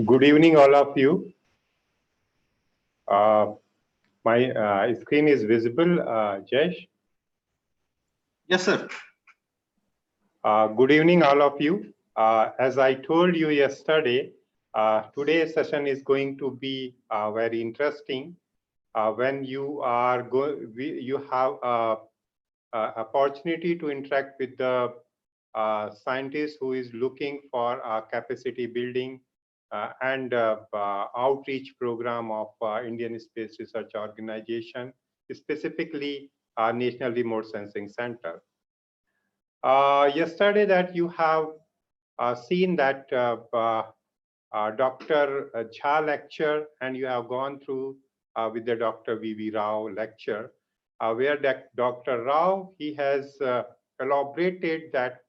Good evening, all of you. My screen is visible, Jesh. Yes, sir. Good evening, all of you. As I told you yesterday, today's session is going to be very interesting. When you are you have opportunity to interact with the scientist who is looking for capacity building and outreach program of Indian Space Research Organization, specifically National Remote Sensing Center. Yesterday that you have seen that Dr. Jha lecture, and you have gone through with the Dr. V.V. Rao lecture, where Dr. Rao, he has elaborated that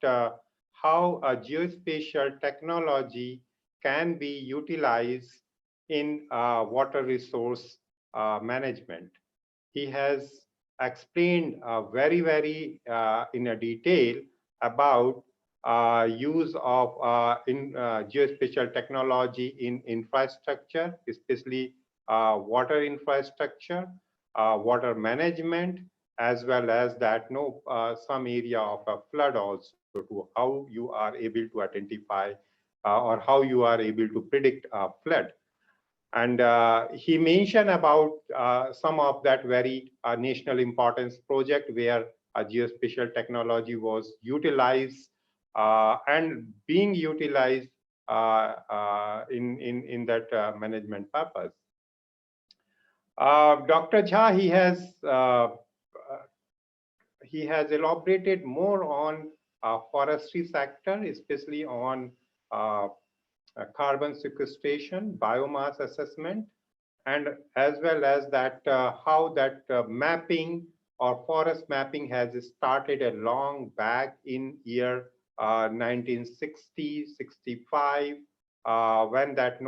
how a geospatial technology can be utilized in water resource management. He has explained very in a detail about use of geospatial technology in infrastructure, especially water infrastructure, water management, as well as that some area of a flood also, to how you are able to identify or how you are able to predict a flood. And he mentioned about some of that very national importance project where geospatial technology was utilized and being utilized in that management purpose. Dr. Jha, he has elaborated more on forestry sector, especially on carbon sequestration, biomass assessment, and as well as that how that mapping or forest mapping has started a long back in year 1960, 65, when that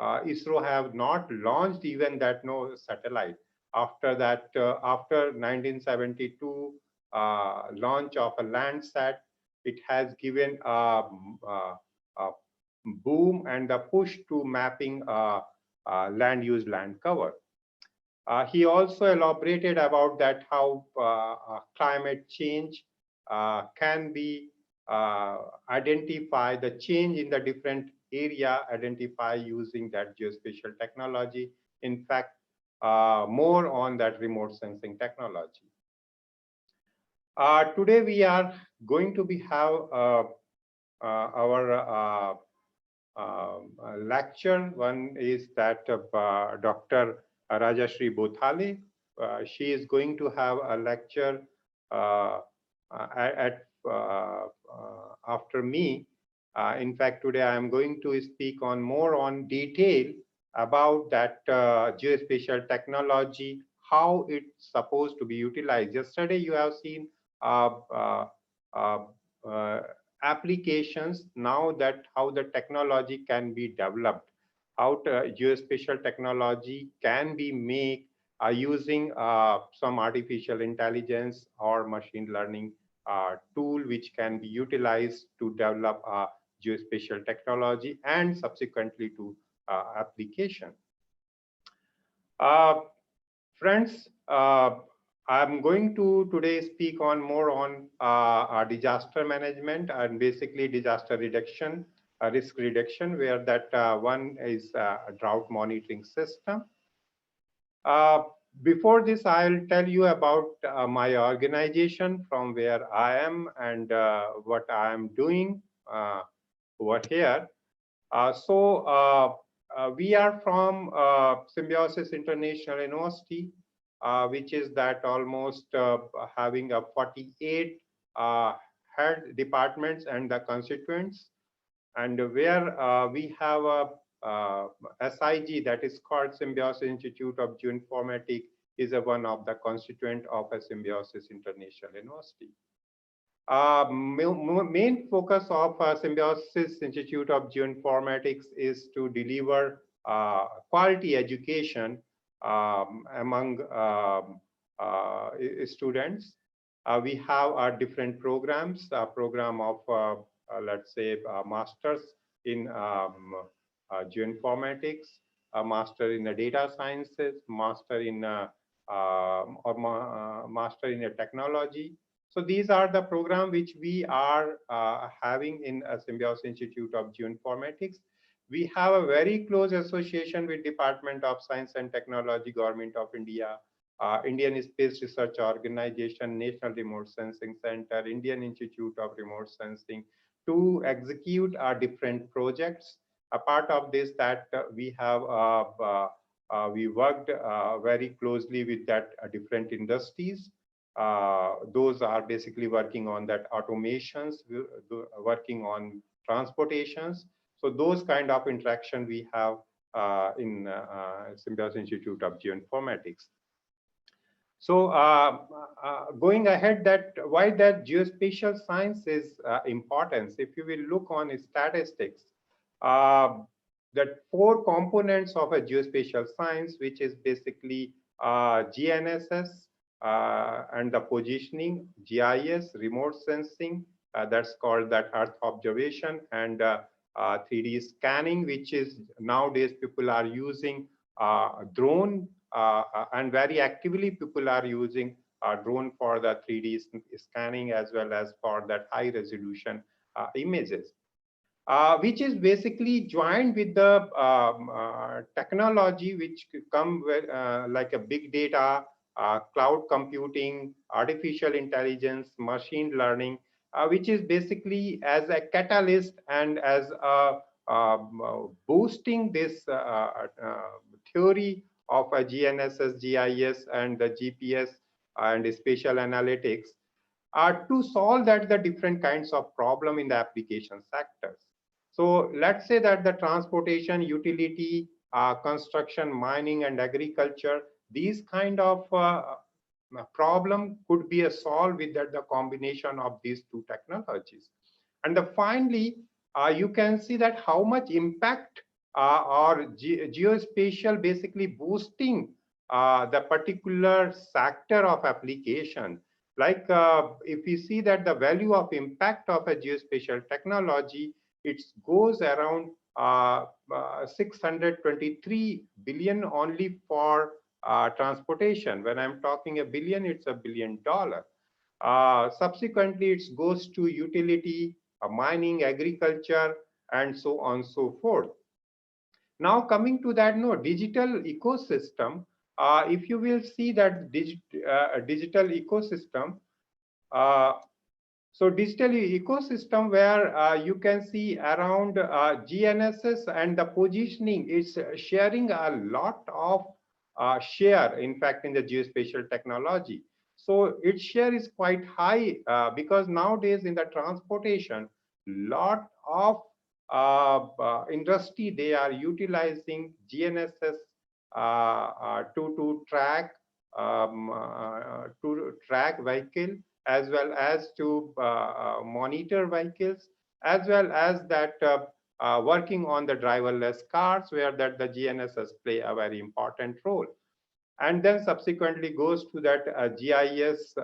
ISRO have not launched even that satellite. After that, after 1972 launch of a Landsat, it has given a boom and the push to mapping land use, land cover. He also elaborated about that how climate change can be identify the change in the different area, identify using that geospatial technology. In fact, more on that remote sensing technology. Today we are going to have our lecture. One is that Dr. Rajashri Bothale. She is going to have a lecture after me. In fact, today I am going to speak on more on detail about that geospatial technology, how it's supposed to be utilized. Yesterday you have seen applications. Now that how the technology can be developed, how geospatial technology can be made using some artificial intelligence or machine learning tool which can be utilized to develop geospatial technology and subsequently to application. Friends, I'm going to today speak on more on disaster management and basically disaster reduction, risk reduction, where that one is a drought monitoring system. Before this, I'll tell you about my organization, from where I am and what I am doing over here. We are from Symbiosis International University, which is that almost having a 48 head departments and the constituents, and where we have a SIG, that is called Symbiosis Institute of Geoinformatics, is one of the constituent of a Symbiosis International University. Main focus of Symbiosis Institute of Geoinformatics is to deliver quality education among students. We have different programs, a program of let's say masters in geoinformatics, a master in the data sciences, master in master in a technology. So these are the program which we are having in Symbiosis Institute of Geoinformatics. We have a very close association with Department of Science and Technology, Government of India, Indian Space Research Organization, National Remote Sensing Center, Indian Institute of Remote Sensing, to execute our different projects. A part of this that we worked very closely with that different industries. Those are basically working on that automations, working on transportations. So those kind of interaction we have in Symbiosis Institute of Geoinformatics. So going ahead, that why that geospatial science is important. If you will look on statistics, that 4 components of a geospatial science, which is basically GNSS and the positioning, GIS, remote sensing, that's called that Earth observation, and 3D scanning, which is nowadays people are using drone, and very actively people are using drone for the 3D scanning as well as for that high resolution images. Which is basically joined with the technology which come with, like a big data, cloud computing, artificial intelligence, machine learning, which is basically as a catalyst and as a boosting this theory of a GNSS, GIS, and the GPS and spatial analytics to solve that the different kinds of problem in the application sectors. So let's say that the transportation, utility, construction, mining, and agriculture, these kind of problem could be solved with that the combination of these 2 technologies. And finally, you can see that how much impact or geospatial basically boosting the particular sector of application. Like if you see that the value of impact of a geospatial technology, it goes around 623 billion only for transportation. When I'm talking a billion, it's $1 billion. Subsequently, it goes to utility, mining, agriculture, and so on and so forth. Now coming to that digital ecosystem, if you will see that digital ecosystem, so digital ecosystem where you can see around GNSS and the positioning is sharing a lot of share, in fact, in the geospatial technology. So its share is quite high because nowadays in the transportation, lot of industry, they are utilizing GNSS to track vehicle, as well as to monitor vehicles, as well as that working on the driverless cars, where that the GNSS play a very important role. And then subsequently goes to that GIS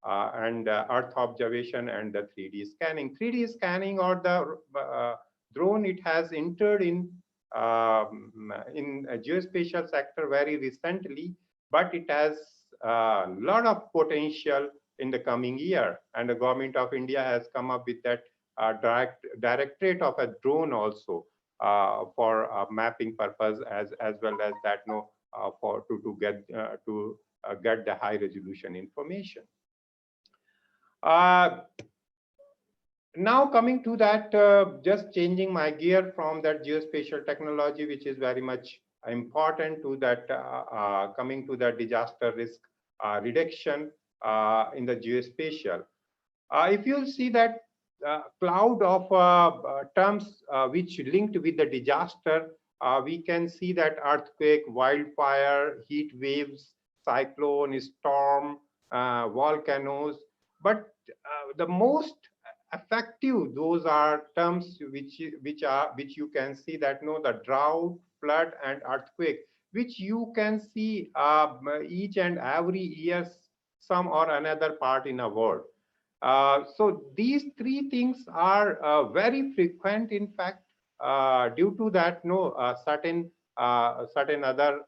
and Earth observation and the 3D scanning. 3D scanning or the drone, it has entered in geospatial sector very recently, but it has a lot of potential in the coming year. And the government of India has come up with that directorate of a drone also for mapping purpose, as well as that for to get the high resolution information. Now coming to that, just changing my gear from that geospatial technology, which is very much important, to that coming to the disaster risk reduction in the geospatial. If you see that cloud of terms which linked with the disaster, we can see that earthquake, wildfire, heat waves, cyclone, storm, volcanoes. But the most effective, those are terms which you can see that the drought, flood, and earthquake, which you can see each and every year some or another part in a world. So these 3 things are very frequent, in fact, due to that, no certain other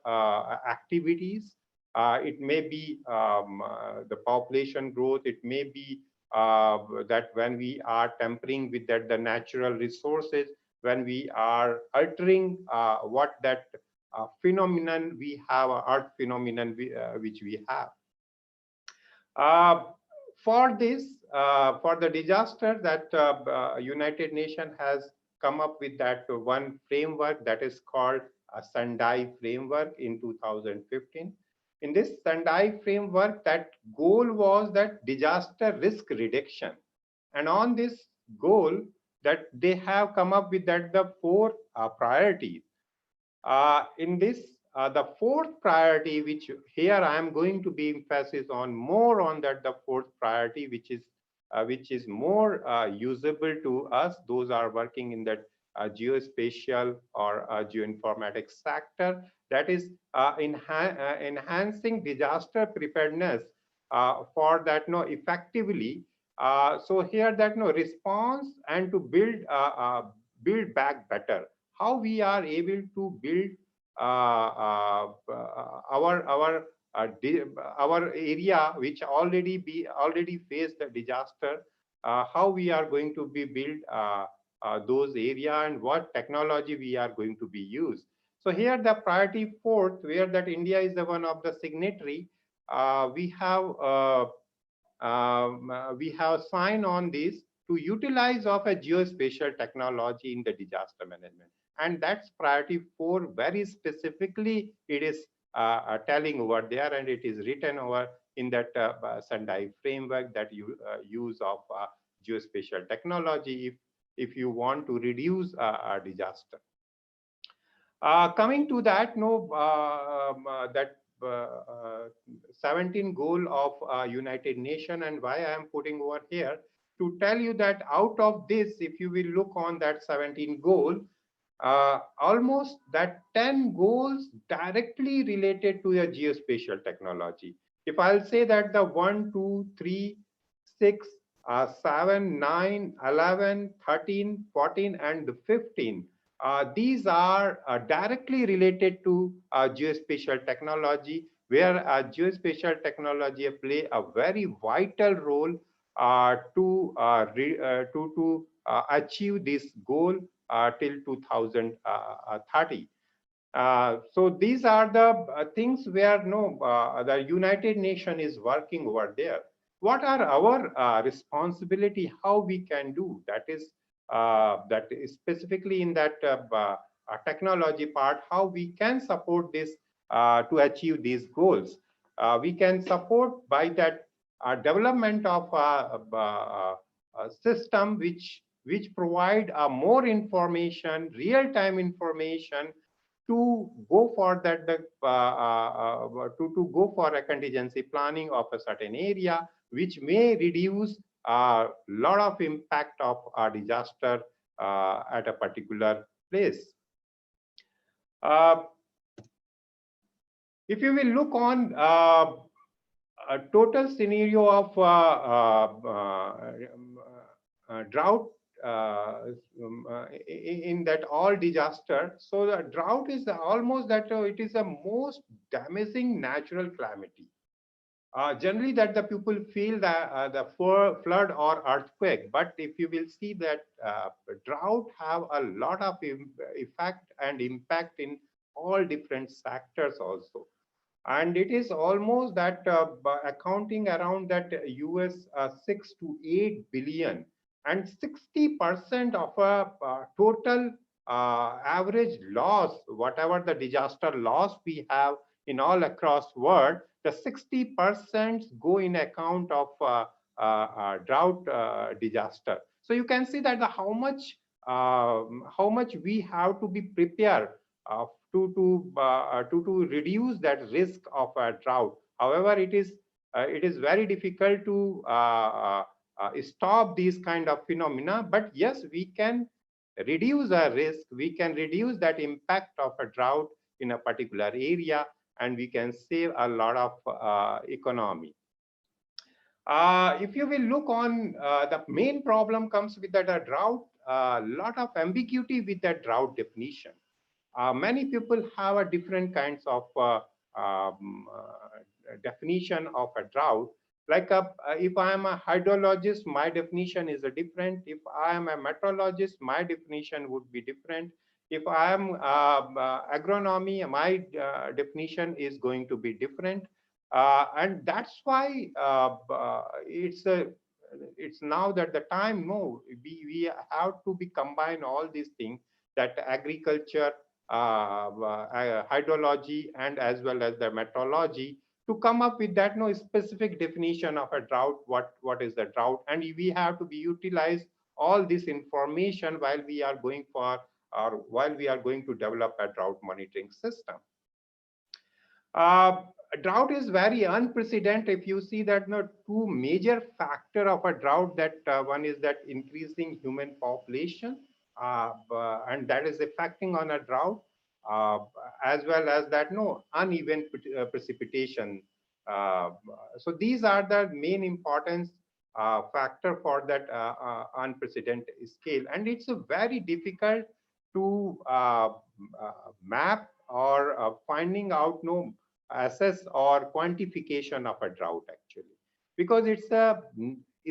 activities. It may be the population growth. It may be that when we are tampering with that the natural resources, when we are altering what that phenomenon we have, earth phenomenon which we have. Uh, for this, for the disaster, that United Nations has come up with that one framework that is called a Sendai framework in 2015. In this Sendai framework, that goal was that disaster risk reduction. And on this goal, that they have come up with that the four priorities. In this, the fourth priority, which here I am going to be emphasis on more on that the fourth priority, which is more usable to us, those are working in that geospatial or geoinformatics sector, that is enhancing disaster preparedness for that no effectively. So here that no response and to build back better. How we are able to build our our area which already faced the disaster, how we are going to be build those area and what technology we are going to be used. So here the priority fourth, where that India is the one of the signatory, we have signed on this to utilize of a geospatial technology in the disaster management. And that's priority four. Very specifically, it is telling over there, and it is written over in that Sendai framework that you use of geospatial technology if you want to reduce a disaster. Coming to that, that 17 goal of United Nations, and why I am putting over here to tell you that out of this, if you will look on that 17 goal, almost that 10 goals directly related to a geospatial technology. If I'll say that the 1, 2, 3, 6, 7, 9, 11, 13, 14, and 15, these are directly related to geospatial technology, where geospatial technology play a very vital role to achieve this goal till 2030. So these are the things where the United Nations is working over there. What are our responsibility? How we can do that is specifically in that technology part. How we can support this to achieve these goals? We can support by that development of a system which provide more information, real-time information to go for that to go for a contingency planning of a certain area, which may reduce a lot of impact of a disaster at a particular place. If you will look on a total scenario of drought in that all disaster, so the drought is almost that it is the most damaging natural calamity. Generally, that the people feel that the flood or earthquake, but if you will see that drought have a lot of effect and impact in all different sectors also. And it is almost that accounting around that US 6 to 8 billion, and 60% of a total average loss, whatever the disaster loss we have in all across world, the 60% go in account of drought disaster. So you can see that how much we have to be prepared to reduce that risk of a drought. However, it is very difficult to stop these kind of phenomena. But yes, we can reduce our risk. We can reduce that impact of a drought in a particular area, and we can save a lot of economy. If you will look on the main problem comes with that drought a lot of ambiguity with that drought definition. Many people have a different kinds of definition of a drought. Like if I am a hydrologist, my definition is a different. If I am a meteorologist, my definition would be different. If I am agronomy, my definition is going to be different. And that's why it's now that the time, no, we have to be combine all these things, that agriculture, hydrology, and as well as the meteorology, to come up with that no specific definition of a drought. What is the drought? And we have to be utilize all this information while we are going for, or while we are going to develop a drought monitoring system. Drought is very unprecedented. If you see that no two major factor of a drought, that one is that increasing human population, and that is affecting on a drought, uh, as well as that no uneven precipitation. So these are the main importance factor for that unprecedented scale, and it's a very difficult to map or finding out no assess or quantification of a drought, actually, because it's a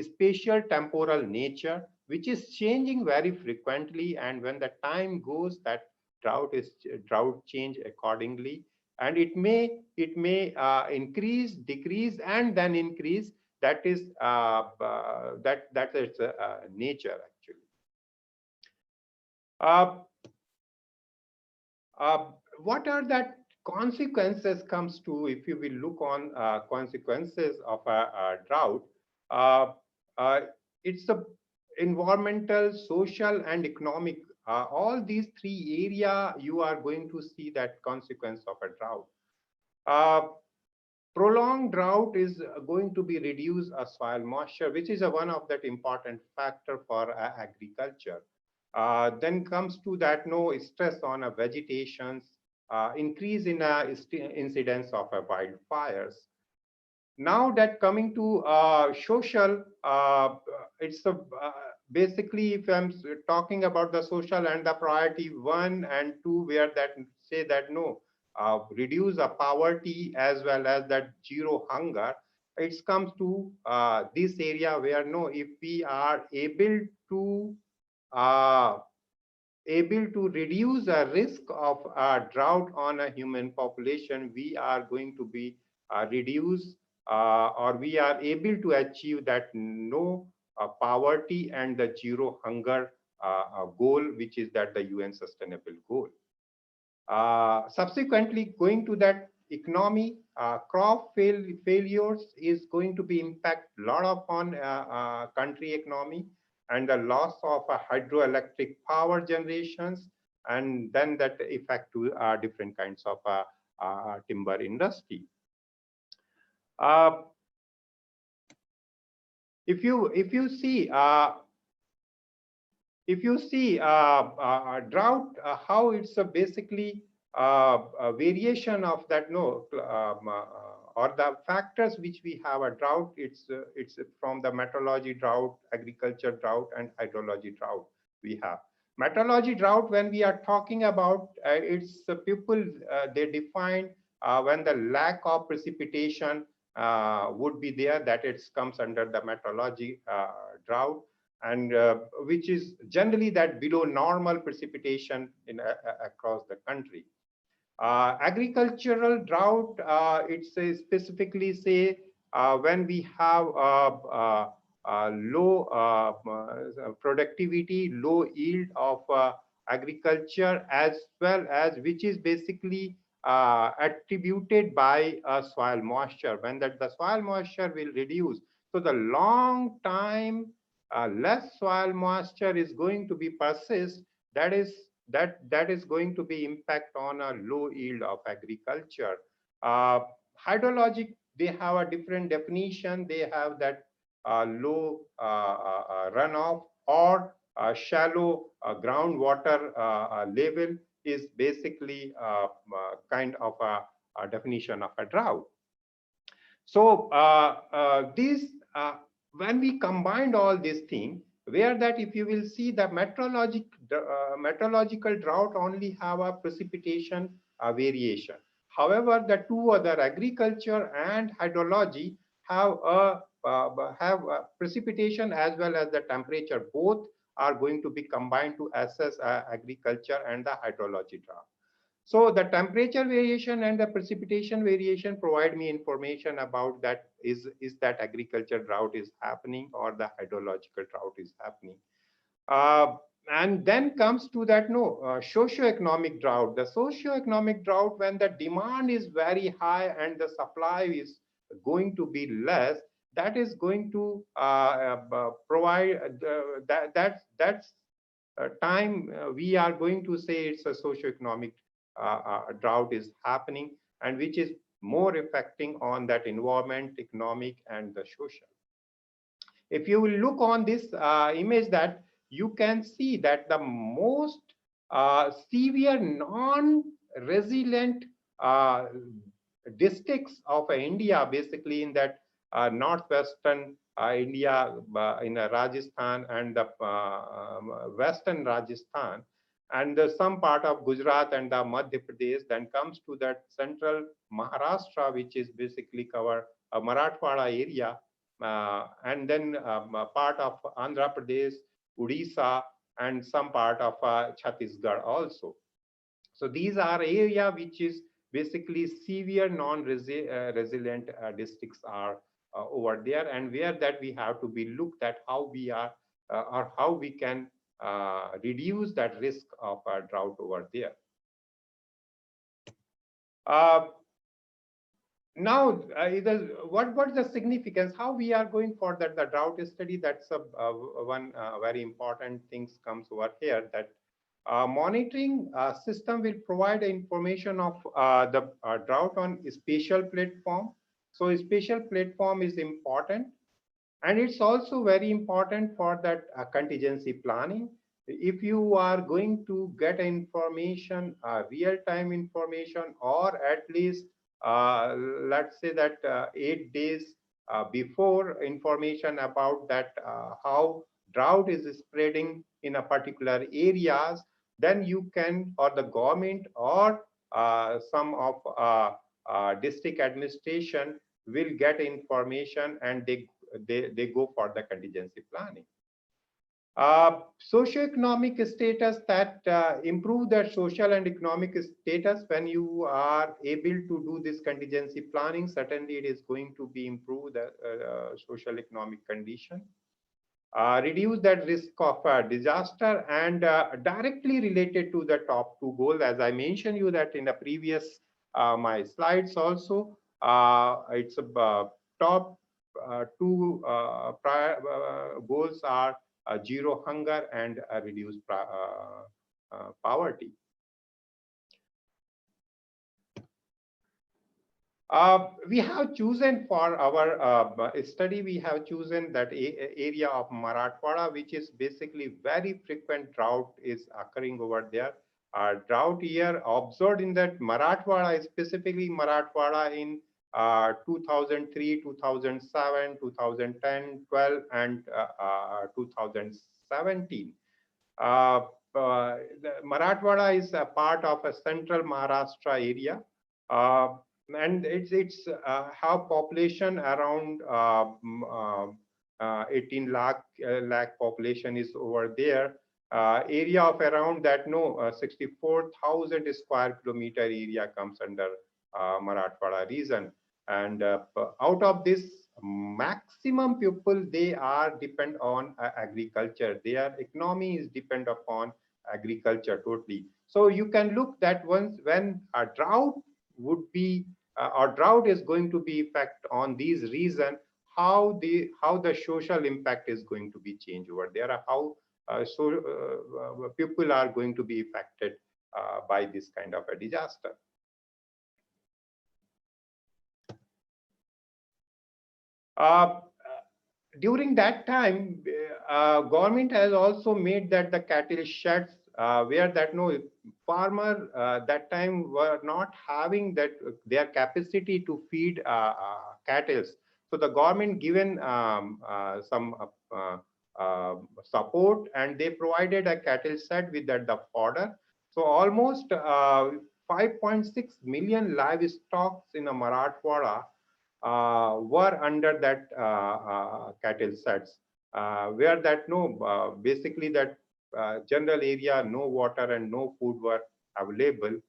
spatial temporal nature which is changing very frequently, and when the time goes, that drought change accordingly, and it may increase, decrease, and then increase. That is that is nature, actually. uh, uh, what are that consequences comes to, if you will look on consequences of a drought? uh, uh, it's a environmental, social, and economic. All these three area you are going to see that consequence of a drought. uh, Prolonged drought is going to be reduce a soil moisture, which is a one of that important factor for agriculture. Then comes to that no stress on a vegetations, increase in incidence of wildfires. Now that coming to social, it's a basically, if I'm talking about the social and the priority 1 and 2, where that say that no, reduce the poverty as well as that zero hunger. It comes to this area where no, if we are uh, able to reduce the risk of drought on a human population, we are going to be reduce, or we are able to achieve that no poverty and the zero hunger goal, which is that the UN sustainable goal. Subsequently, going to that economy, crop failures is going to be impact a lot upon country economy, and the loss of hydroelectric power generations, and then that effect to different kinds of timber industry. Uh, if you see drought, how it's basically a variation of that no or the factors which we have a drought. It's from the meteorology drought, agriculture drought, and hydrology drought. We have meteorology drought when we are talking about it's people they define when the lack of precipitation would be there, that it comes under the meteorology drought, and which is generally that below normal precipitation in across the country. Agricultural drought, it's specifically say when we have low productivity, low yield of agriculture, as well as which is basically attributed by soil moisture. When that the soil moisture will reduce, so the long time less soil moisture is going to be persist. That is going to be impact on a low yield of agriculture. Hydrologic, they have a different definition. They have that low runoff or shallow groundwater level is basically kind of a definition of a drought. So these when we combined all these things, where that if you will see the meteorological drought only have a precipitation variation. However, the two other, agriculture and hydrology, have precipitation as well as the temperature. Both are going to be combined to assess agriculture and the hydrology drought. So the temperature variation and the precipitation variation provide me information about that is that agriculture drought is happening or the hydrological drought is happening. Uh, and then comes to that socio-economic drought. The socio-economic drought, when the demand is very high and the supply is going to be less, that is going to provide that's time we are going to say it's a socio-economic drought is happening, and which is more affecting on that environment, economic, and the social. If you will look on this image, that you can see that the most severe non-resilient districts of India, basically in that northwestern India, in Rajasthan and the western Rajasthan, and some part of Gujarat and the Madhya Pradesh, then comes to that central Maharashtra, which is basically cover Marathwada area, and then a part of Andhra Pradesh, Odisha, and some part of Chhattisgarh also. So these are area which is basically severe non-resilient districts are over there, and where that we have to be looked at how we are or how we can reduce that risk of drought over there. Now, what's the significance? How we are going for that the drought study? That's one very important things comes over here. That monitoring system will provide information of the drought on a spatial platform. So a spatial platform is important, and it's also very important for that contingency planning. If you are going to get information, real-time information, or at least let's say that 8 days before information about that how drought is spreading in a particular areas, then you can, or the government, or some of district administration will get information, and they go for the contingency planning. Socioeconomic status, that improve that social and economic status. When you are able to do this contingency planning, certainly it is going to be improve the social economic condition. Reduce that risk of disaster, and directly related to the top two goals, as I mentioned you that in the previous my slides also, it's top two goals are zero hunger and reduce poverty. We have chosen for our study, we have chosen that area of Marathwada, which is basically very frequent drought is occurring over there. Drought year observed in that Marathwada, specifically Marathwada in 2003, 2007, 2010, 12, and 2017. The Marathwada is a part of a central Maharashtra area. And it's have population around 18 lakh population is over there. Area of around that 64,000 square kilometer area comes under Marathwada region, and out of this, maximum people, they are depend on agriculture. Their economy is depend upon agriculture totally. So you can look that once when a drought would be or drought is going to be effect on these reasons, how the social impact is going to be changed over there, how people are going to be affected by this kind of a disaster. During that time, government has also made that the cattle sheds, where that farmer that time were not having that their capacity to feed cattle. So the government given some support, and they provided a cattle shed with that the fodder. So almost 5.6 million livestock in a Marathwada were under that cattle sets, where that no basically that general area, no water and no food were available,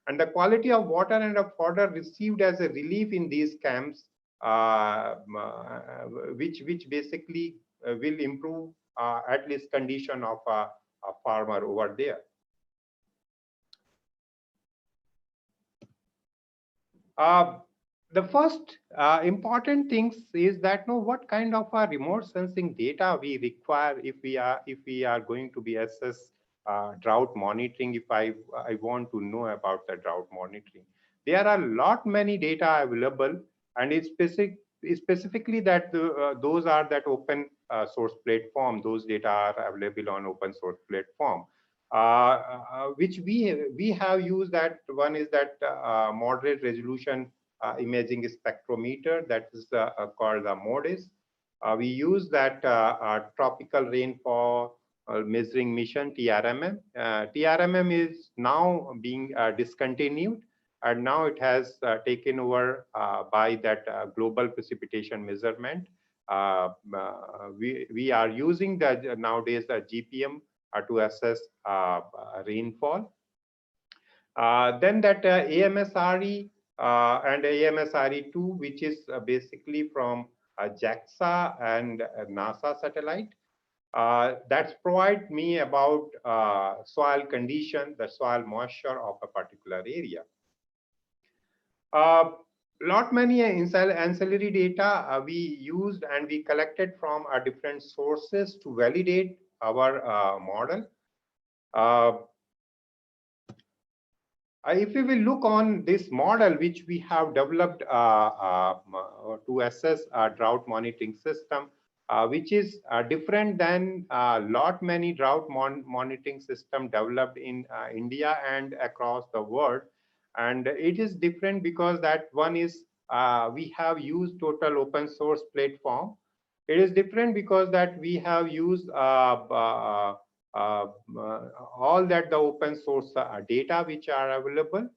and the quality of water and of fodder received as a relief in these camps, which basically will improve at least condition of a farmer over there. The first important things is that know what kind of a remote sensing data we require if we are going to be assess drought monitoring. If I want to know about the drought monitoring, there are lot many data available, and it's specifically that those are that open source platform. Those data are available on open source platform. Which we have used. That one is that moderate resolution imaging spectrometer, that is called the MODIS. We use that tropical rainfall measuring mission, TRMM. TRMM is now being discontinued, and now it has taken over by that global precipitation measurement. We are using the nowadays the GPM to assess rainfall. Then that AMSRE and AMSRE2, which is basically from JAXA and NASA satellite. That's provide me about soil condition, the soil moisture of a particular area. Lot many ancillary data we used and we collected from different sources to validate our model. If we will look on this model, which we have developed to assess a drought monitoring system, which is different than lot many drought monitoring system developed in India and across the world. And it is different because that one is we have used total open source platform. It is different because that we have used all that the open source data which are available,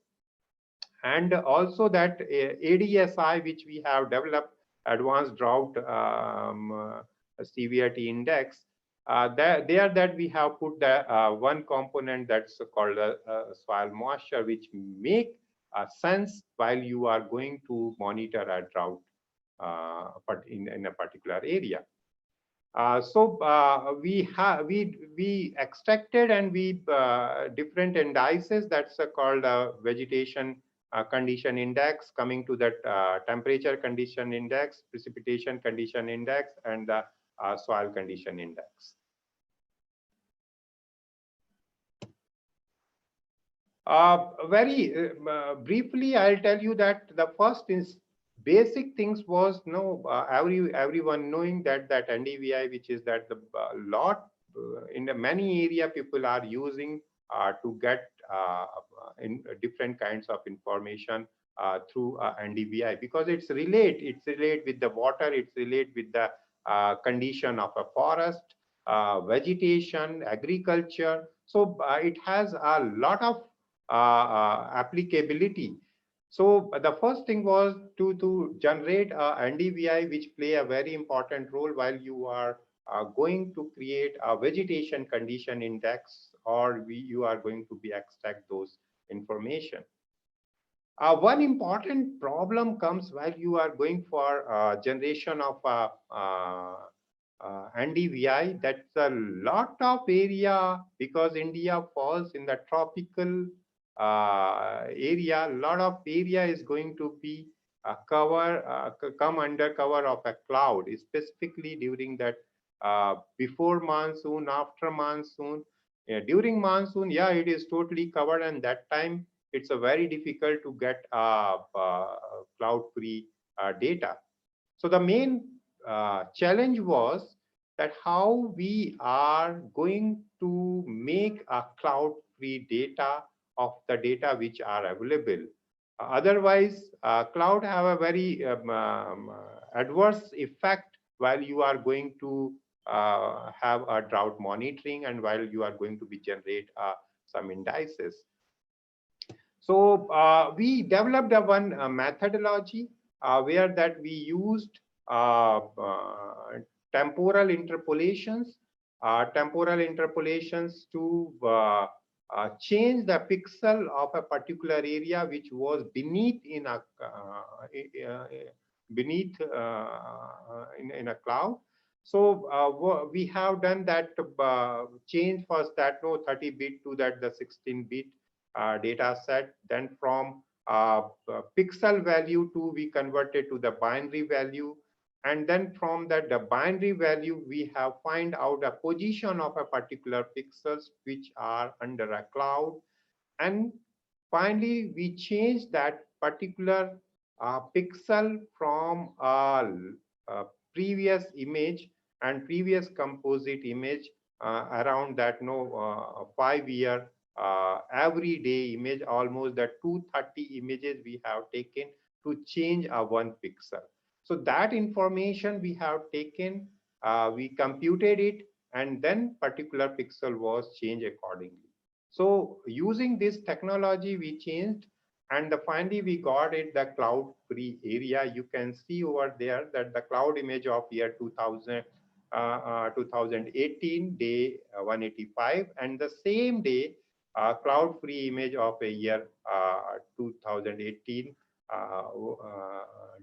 and also that ADSI, which we have developed, advanced drought severity index. There that we have put the one component that's called soil moisture, which make sense while you are going to monitor a drought but in a particular area. We extracted and we different indices that's called vegetation condition index, coming to that temperature condition index, precipitation condition index, and the soil condition index. Very briefly, I'll tell you that the first is basic things was everyone knowing that NDVI, which is that the lot in the many area people are using to get in different kinds of information through NDVI, because it's relate with the water, it's relate with the condition of a forest, vegetation, agriculture. So it has a lot of applicability. So the first thing was to generate a NDVI, which play a very important role while you are going to create a vegetation condition index, or you are going to be extract those information. One important problem comes while you are going for generation of NDVI. That's a lot of area, because India falls in the tropical area. A lot of area is going to be come under cover of a cloud, specifically during that before monsoon, after monsoon. During monsoon, yeah, it is totally covered, and that time it's a very difficult to get cloud-free data. So the main challenge was that how we are going to make a cloud-free data of the data which are available. Otherwise, cloud have a very adverse effect while you are going to have a drought monitoring, and while you are going to be generate some indices. So we developed one methodology where that we used temporal interpolations, to change the pixel of a particular area which was beneath in a beneath in a cloud. So we have done that change first that no 30-bit to that the 16-bit data set. Then from pixel value to we converted to the binary value. And then from that the binary value, we have find out a position of a particular pixels which are under a cloud. And finally, we change that particular pixel from a previous image and previous composite image around that 5-year everyday image, almost the 230 images we have taken to change a 1 pixel. So that information we have taken, we computed it, and then particular pixel was changed accordingly. So using this technology, we changed, and finally we got it the cloud-free area. You can see over there that the cloud image of year 2018, day 185, and the same day, cloud-free image of a year 2018,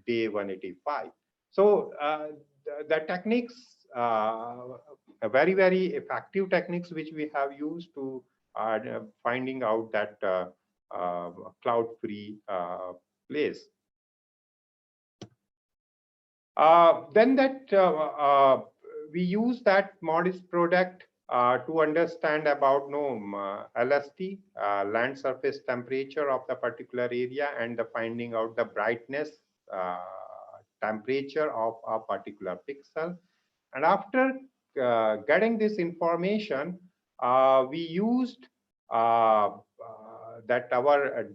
day 185. So the techniques, very, very effective techniques which we have used to finding out that cloud-free place. Then that we use that MODIS product to understand about LST, land surface temperature of the particular area, and the finding out the brightness temperature of a particular pixel. And after getting this information, we used that our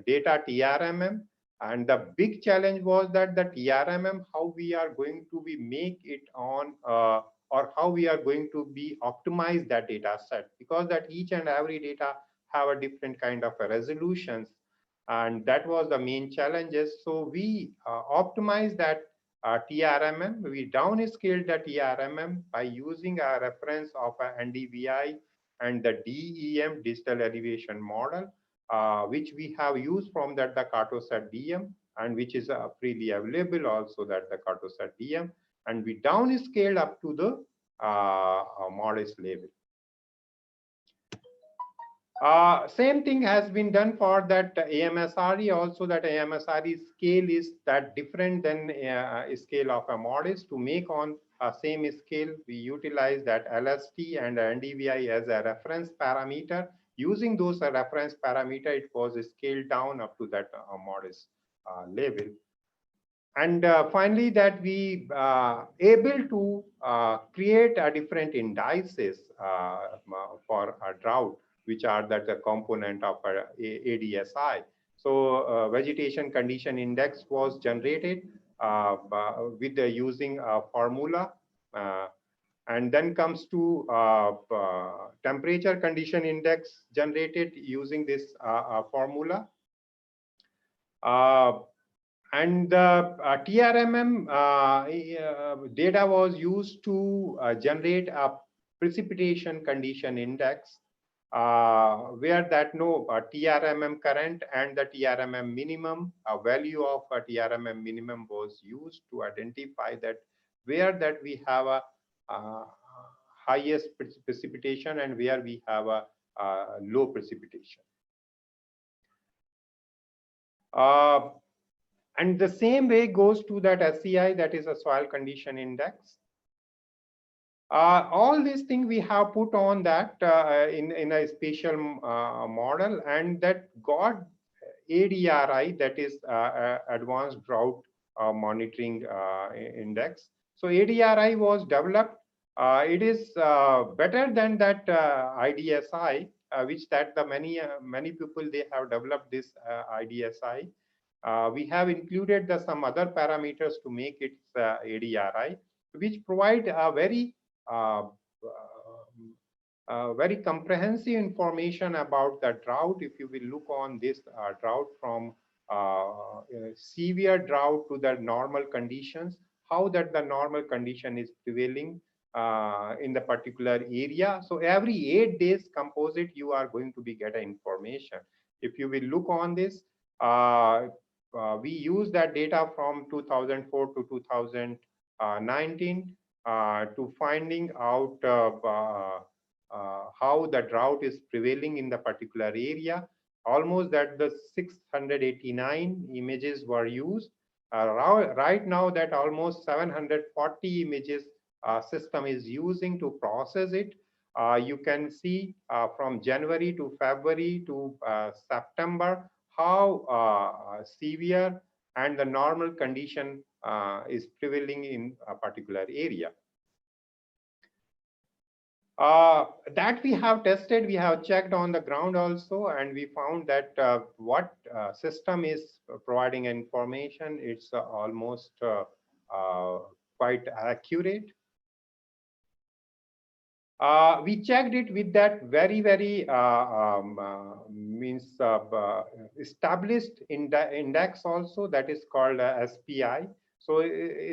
data TRMM. And the big challenge was that the TRMM, how we are going to be make it on, or how we are going to be optimize that data set, because that each and every data have a different kind of a resolutions. And that was the main challenges. So we optimized that TRMM. We downscaled the TRMM by using a reference of a NDVI and the DEM, digital elevation model, which we have used from that the Cartosat DM, and which is freely available also that the Cartosat DM, and we downscaled up to the MODIS level. Same thing has been done for that AMSRE also. That AMSRE scale is that different than scale of a MODIS. To make on a same scale, we utilize that LST and NDVI as a reference parameter. Using those reference parameter, it was scaled down up to that MODIS level. And finally, that we able to create a different indices for a drought, which are that the component of ADSI. So vegetation condition index was generated with using a formula. And then comes to temperature condition index generated using this formula. And the TRMM data was used to generate a precipitation condition index, where that TRMM current and the TRMM minimum, a value of a TRMM minimum was used to identify that where that we have a highest precipitation and where we have a low precipitation. And the same way goes to that SCI, that is a soil condition index. All these things we have put on that in a spatial model, and that got ADRI, that is Advanced Drought Monitoring Index. So ADRI was developed. It is better than that IDSI, which that the many people they have developed this IDSI. We have included some other parameters to make it ADRI, which provide a very very comprehensive information about the drought. If you will look on this drought from severe drought to the normal conditions, how that the normal condition is prevailing in the particular area. So every 8 days composite, you are going to be get information. If you will look on this, we use that data from 2004 to 2019 to finding out how the drought is prevailing in the particular area. Almost that the 689 images were used. Right now that almost 740 images system is using to process it. You can see from January to February to September how severe and the normal condition is prevailing in a particular area. That we have tested, we have checked on the ground also, and we found that what system is providing information, it's almost quite accurate. We checked it with that very established index also, that is called SPI. So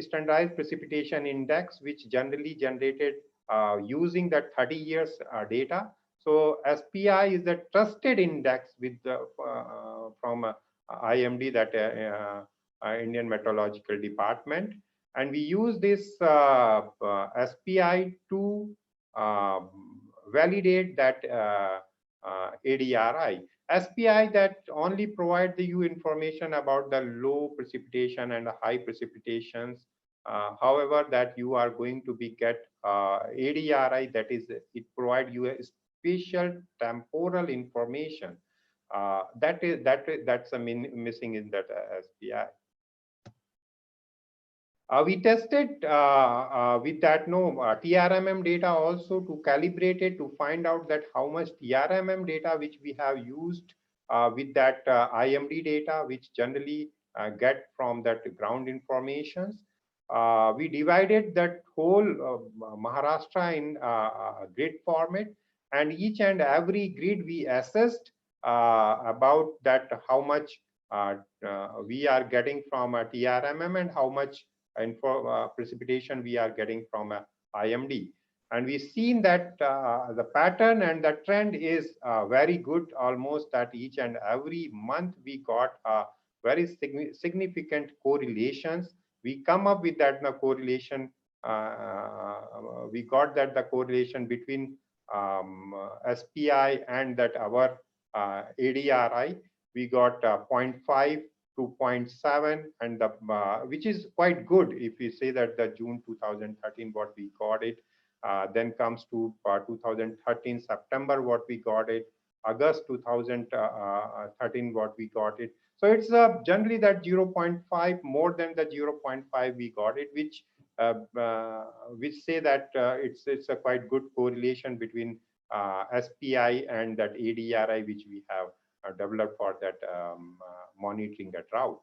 standardized precipitation index, which generally generated using that 30 years data. So SPI is a trusted index with from IMD, that Indian Meteorological Department, and we use this SPI to validate that ADRI. SPI that only provide you information about the low precipitation and the high precipitations. However, that you are going to be get ADRI, that is, it provide you a spatial temporal information. That's a missing in that SPI. We tested with that TRMM data also to calibrate it, to find out that how much TRMM data which we have used with that IMD data, which generally get from that ground informations. We divided that whole Maharashtra in grid format, and each and every grid we assessed about that how much we are getting from a TRMM and how much precipitation we are getting from IMD. And we've seen that the pattern and the trend is very good. Almost that each and every month we got very significant correlations. We come up with that correlation. We got that the correlation between SPI and that our ADRI. We got 0.5 to 0.7, and the which is quite good if we say that the June 2013 what we got it, then comes to 2013 September what we got it, August 2013 what we got it. So it's generally that 0.5 more than the 0.5 we got it, which say that it's a quite good correlation between SPI and that ADRI which we have developed for that monitoring the drought.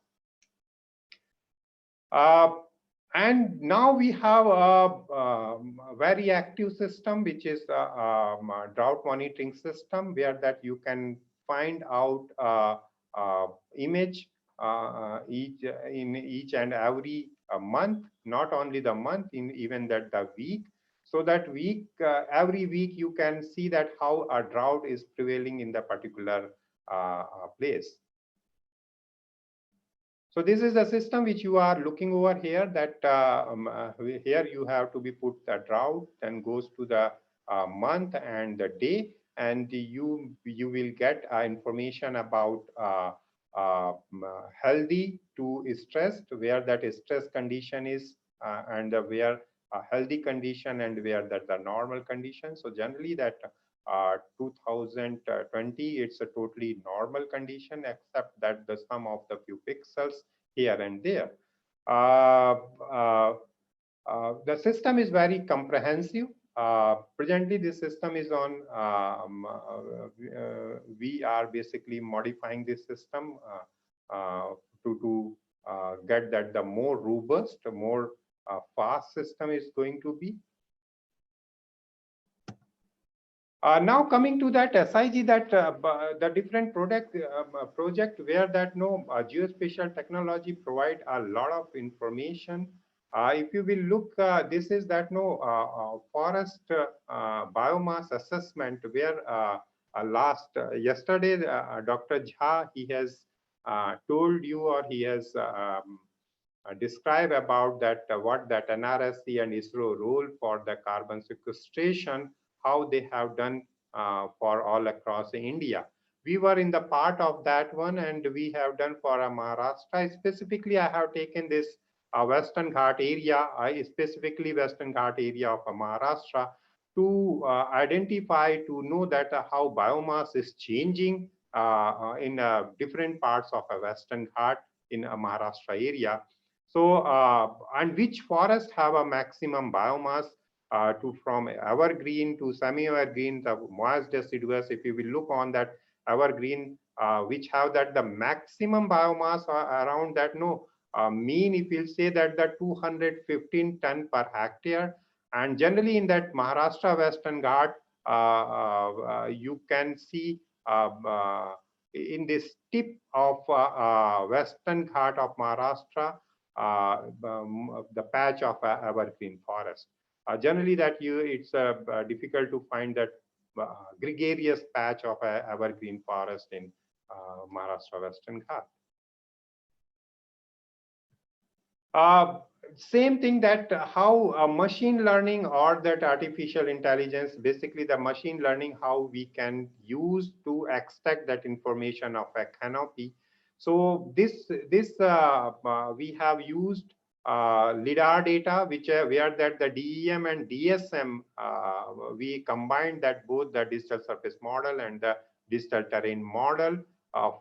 And now we have a very active system, which is a drought monitoring system, where that you can find out image in each and every month, not only the month, in even that the week. So that week, every week you can see that how a drought is prevailing in the particular place. So this is the system which you are looking over here, that here you have to be put the drought, then goes to the month and the day, and you will get information about healthy to stressed, where that stress condition is, and where a healthy condition and where that the normal condition. So generally that 2020, it's a totally normal condition, except that the sum of the few pixels here and there. The system is very comprehensive. Presently, this system is on, we are basically modifying this system to get that the more robust, more fast system is going to be. Now coming to that SIG, that the different project where that geospatial technology provide a lot of information. If you will look, this is that forest biomass assessment where yesterday Dr. Jha, he has told you, or he has describe about that what that NRSC and ISRO role for the carbon sequestration, how they have done for all across India. We were in the part of that one, and we have done for Maharashtra. Specifically, I have taken this Western Ghat area, specifically Western Ghat area of Maharashtra, to identify, to know that how biomass is changing in different parts of a Western Ghat in a Maharashtra area. So, and which forests have a maximum biomass to from evergreen to semi-evergreen, the moist deciduous. If you will look on that evergreen, which have that the maximum biomass around that mean, if you'll say that the 215 ton per hectare, and generally in that Maharashtra Western Ghat, you can see in this tip of Western Ghat of Maharashtra, the patch of evergreen forest. Generally, that it's difficult to find that gregarious patch of evergreen forest in Maharashtra Western Ghat. Same thing, that how machine learning or that artificial intelligence, basically the machine learning, how we can use to extract that information of a canopy. So this we have used LIDAR data, which where that the DEM and DSM, we combined that both the digital surface model and the digital terrain model of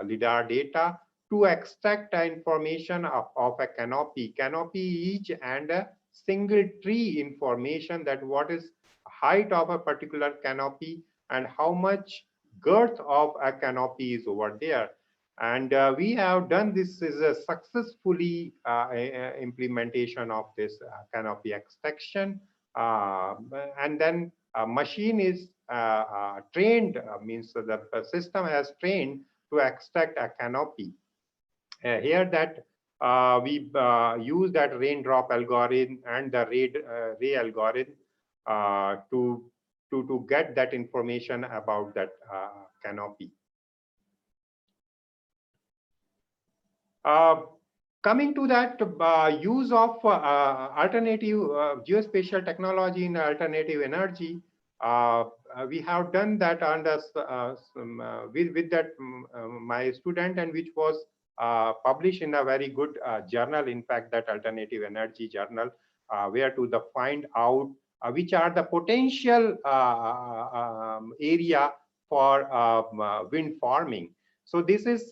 LIDAR data to extract information of a canopy each, and a single tree information, that what is height of a particular canopy and how much girth of a canopy is over there. And we have done this is a successfully implementation of this canopy extraction. And then a machine is trained, means the system has trained to extract a canopy. Here that we use that raindrop algorithm and the ray algorithm to get that information about that canopy. Coming to that use of alternative geospatial technology in alternative energy, we have done that under with that my student, and which was published in a very good journal, in fact, that alternative energy journal, where to the find out which are the potential area for wind farming. So this is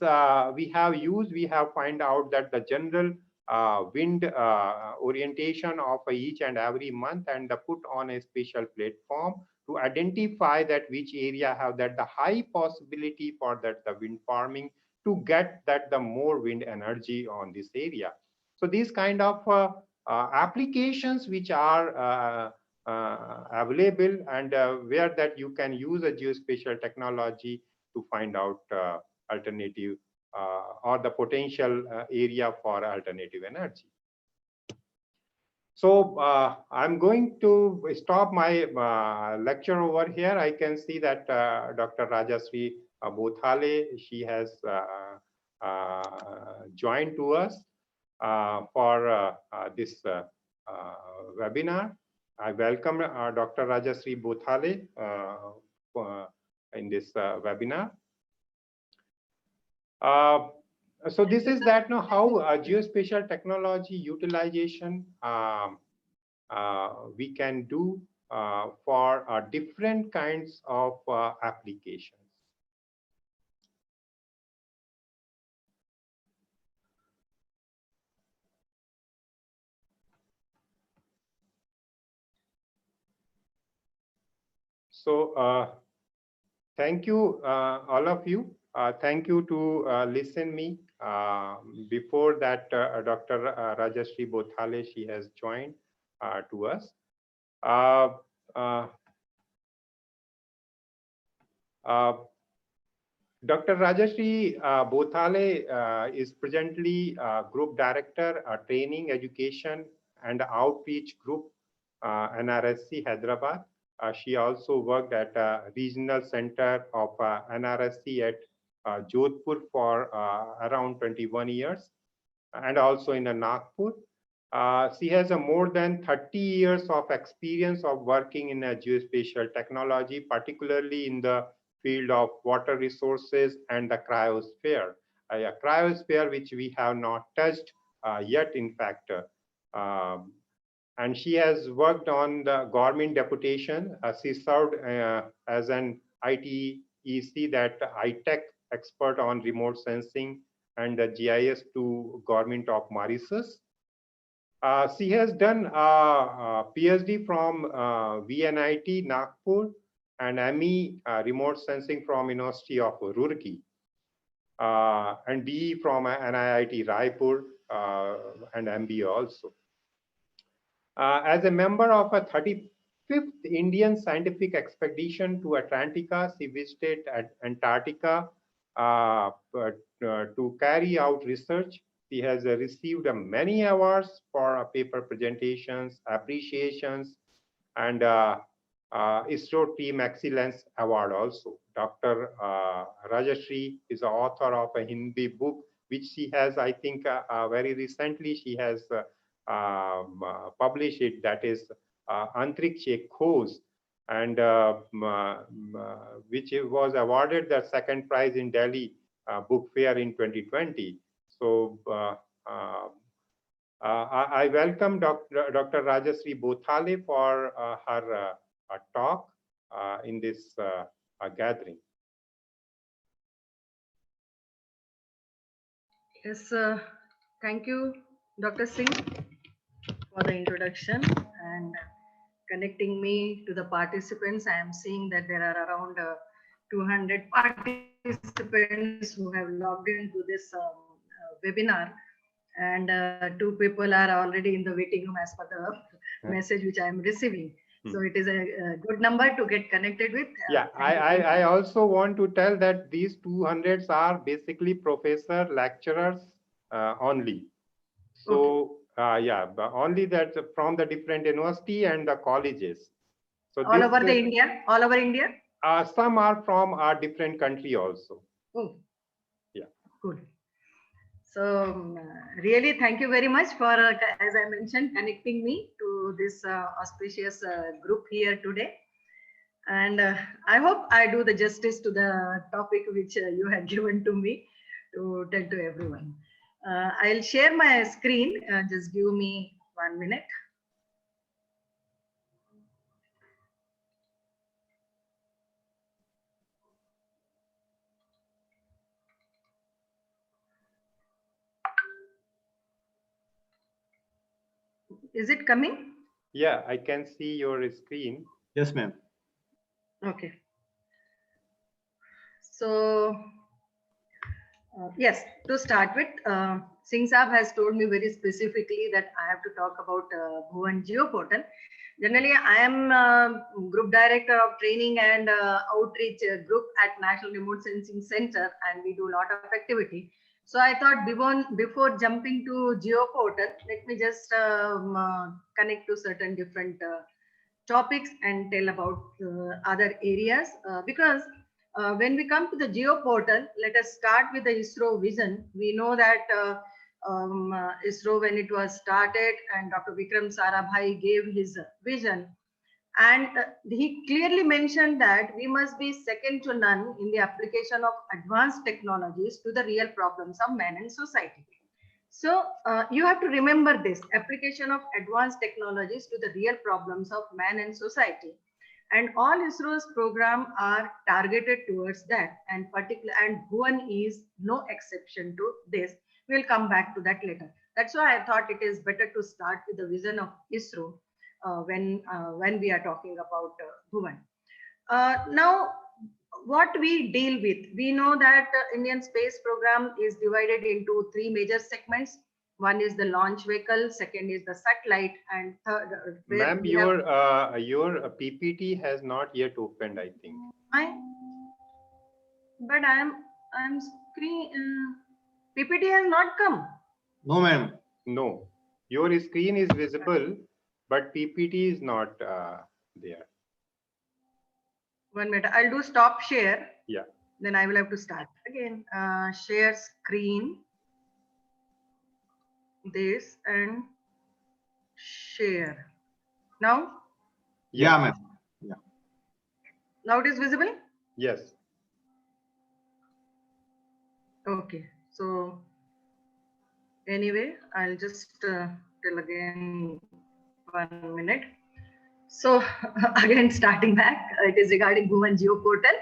we have find out that the general wind orientation of each and every month, and put on a special platform to identify that which area have that the high possibility for that the wind farming, to get that the more wind energy on this area. So these kind of applications which are available, and where that you can use a geospatial technology to find out alternative or the potential area for alternative energy. So I'm going to stop my lecture over here. I can see that Dr. Rajashree Bothale, she has joined to us for this webinar. I welcome Dr. Rajashree Bothale in this webinar. So this is that how geospatial technology utilization we can do for different kinds of applications. So thank you, all of you. Thank you to listen me. Before that, Dr. Rajashree Bothale, she has joined to us. Dr. Rajashri Bothale is presently Group Director, Training, Education and Outreach Group, NRSC Hyderabad. She also worked at a regional center of NRSC at Jodhpur for around 21 years and also in Nagpur. She has a more than 30 years of experience of working in a geospatial technology, particularly in the field of water resources and the cryosphere. A cryosphere which we have not touched yet, in fact. And she has worked on the government deputation. She served as an ITEC, that ITech expert on remote sensing and the GIS to government of Mauritius. She has done a PhD from VNIT Nagpur and ME remote sensing from University of Roorkee and BE from NIIT Raipur and MBA also. As a member of a 35th Indian scientific expedition to Antarctica, she visited Antarctica to carry out research. She has received many awards for paper presentations, appreciations, and ISRO Team Excellence Award also. Dr. Rajashri is the author of a Hindi book, which she has, I think, very recently she has published it, that is Antariksha Khoj, and which was awarded the second prize in Delhi Book Fair in 2020. So I welcome Dr. Rajashri Bothale for her talk in this gathering. Yes, thank you, Dr. Singh, for the introduction and connecting me to the participants. I am seeing that there are around 200 participants who have logged into this webinar, and 2 people are already in the waiting room as per the message which I am receiving. So it is a good number to get connected with. Yeah, I also want to tell that these 200s are basically professor lecturers only. So yeah, but only that from the different university and the colleges. So all over the India, all over India. Some are from a different country also. Oh, yeah, good. So really, thank you very much for, as I mentioned, connecting me to this auspicious group here today. And I hope I do the justice to the topic which you have given to me to tell to everyone. I'll share my screen. Just give me 1 minute. Is it coming? Yeah, I can see your screen. Yes, ma'am. Okay. So, yes, to start with, Singh Saab has told me very specifically that I have to talk about Bhuvan Geoportal. Generally, I am Group Director of Training and Outreach Group at National Remote Sensing Center, and we do a lot of activity. So I thought before jumping to Geoportal, let me just connect to certain different topics and tell about other areas because when we come to the Geoportal, let us start with the ISRO vision. We know that ISRO, when it was started, and Dr. Vikram Sarabhai gave his vision, and he clearly mentioned that we must be second to none in the application of advanced technologies to the real problems of man and society. So you have to remember this application of advanced technologies to the real problems of man and society. And all ISRO's programs are targeted towards that, and Bhuvan is no exception to this. We'll come back to that later. That's why I thought it is better to start with the vision of ISRO when we are talking about Bhuvan. Now, what we deal with, we know that Indian space program is divided into 3 major segments. One is the launch vehicle, second is the satellite, and third. Ma'am, your PPT has not yet opened, I think. But I'm screen. PPT has not come. No, ma'am. No, your screen is visible, but PPT is not there. 1 minute. I'll do stop share. Yeah. Then I will have to start again. Share screen. This and share. Now Yeah, ma'am. now it is visible. Yes. Okay. So anyway, I'll just tell again 1 minute. So again, starting back, it is regarding Bhuvan Geo Portal.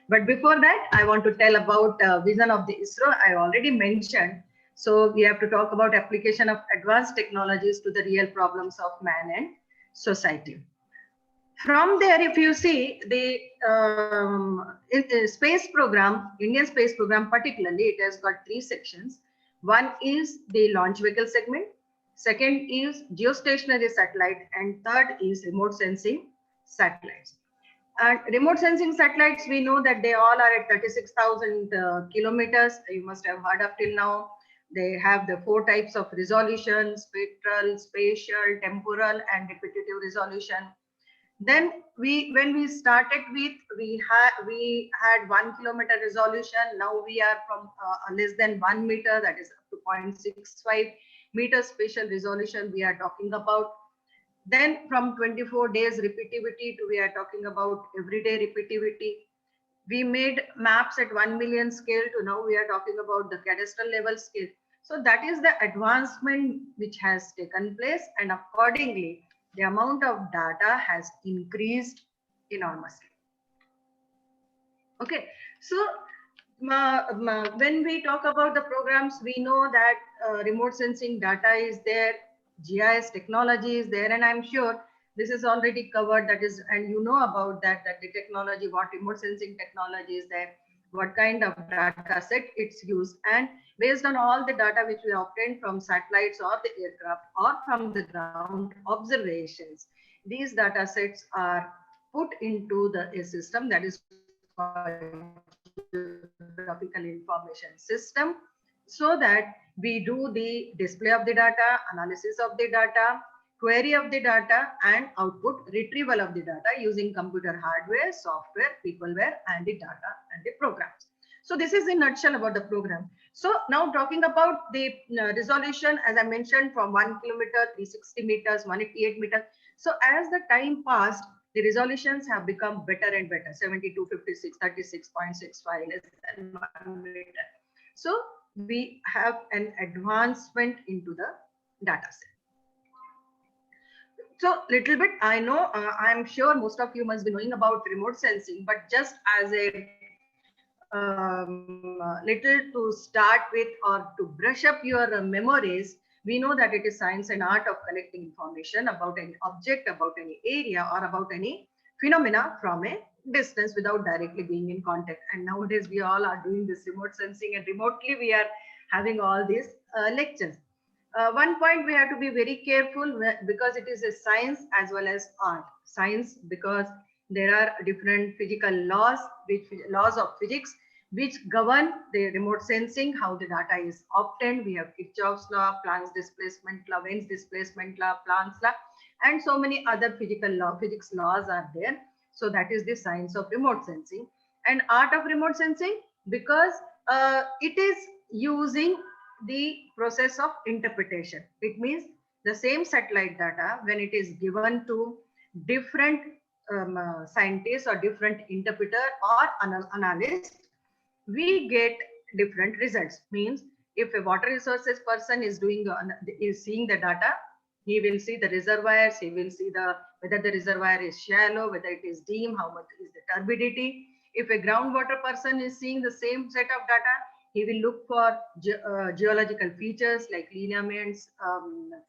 But before that, I want to tell about vision of the ISRO. I already mentioned. So we have to talk about application of advanced technologies to the real problems of man and society. From there, if you see the space program, Indian space program particularly, it has got 3 sections. One is the launch vehicle segment. Second is geostationary satellite, and third is remote sensing satellites. And remote sensing satellites, we know that they all are at 36,000 kilometers. You must have heard up till now. They have the 4 types of resolution: spectral, spatial, temporal, and repetitive resolution. Then when we started with, we had 1 kilometer resolution. Now we are from less than 1 meter, that is up to 0.65 meter spatial resolution we are talking about. Then from 24 days repeativity to we are talking about everyday repeativity. We made maps at 1 million scale to now we are talking about the cadastral level scale. So that is the advancement which has taken place, and accordingly the amount of data has increased enormously. Okay, so when we talk about the programs, we know that remote sensing data is there, GIS technology is there, and I'm sure this is already covered. That is, and you know about that the technology, what remote sensing technology is there, what kind of data set it's used, and based on all the data which we obtained from satellites or the aircraft or from the ground observations, these data sets are put into a system that is called geographical information system, so that we do the display of the data, analysis of the data, query of the data, and output retrieval of the data using computer hardware, software, peopleware, and the data and the programs. So this is in a nutshell about the program. So now talking about the resolution, as I mentioned, from 1 kilometer, 360 meters, 188 meters. So as the time passed, the resolutions have become better and better, 72, 56, 36.65, less than 1 meter. So we have an advancement into the data set. So little bit, I know, I'm sure most of you must be knowing about remote sensing, but just as a little to start with or to brush up your memories, we know that it is science and art of collecting information about any object, about any area, or about any phenomena from a distance without directly being in contact. And nowadays we all are doing this remote sensing, and remotely we are having all these lectures. One point we have to be very careful, because it is a science as well as art. Science because there are different physical laws, laws of physics, which govern the remote sensing, how the data is obtained. We have Kirchhoff's law, Planck's displacement law, Wein's displacement law, Planck's law, and so many other physics laws are there. So that is the science of remote sensing. And art of remote sensing, because it is using the process of interpretation. It means the same satellite data, when it is given to different scientists or different interpreter or analyst, we get different results. Means if a water resources person is seeing the data, he will see the reservoirs, he will see whether the reservoir is shallow, whether it is deep, how much is the turbidity. If a groundwater person is seeing the same set of data, he will look for geological features like lineaments,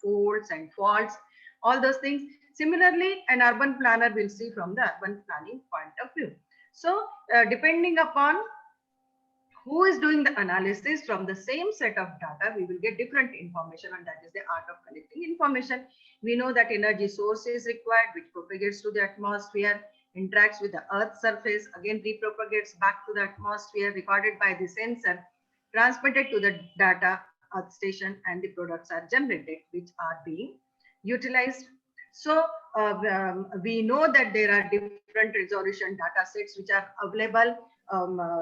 folds and faults, all those things. Similarly, an urban planner will see from the urban planning point of view. So depending upon who is doing the analysis from the same set of data, we will get different information, and that is the art of collecting information. We know that energy source is required, which propagates to the atmosphere. interacts with the Earth's surface, again repropagates back to the atmosphere, recorded by the sensor, transmitted to the data Earth station, and the products are generated, which are being utilized. So we know that there are different resolution data sets which are available,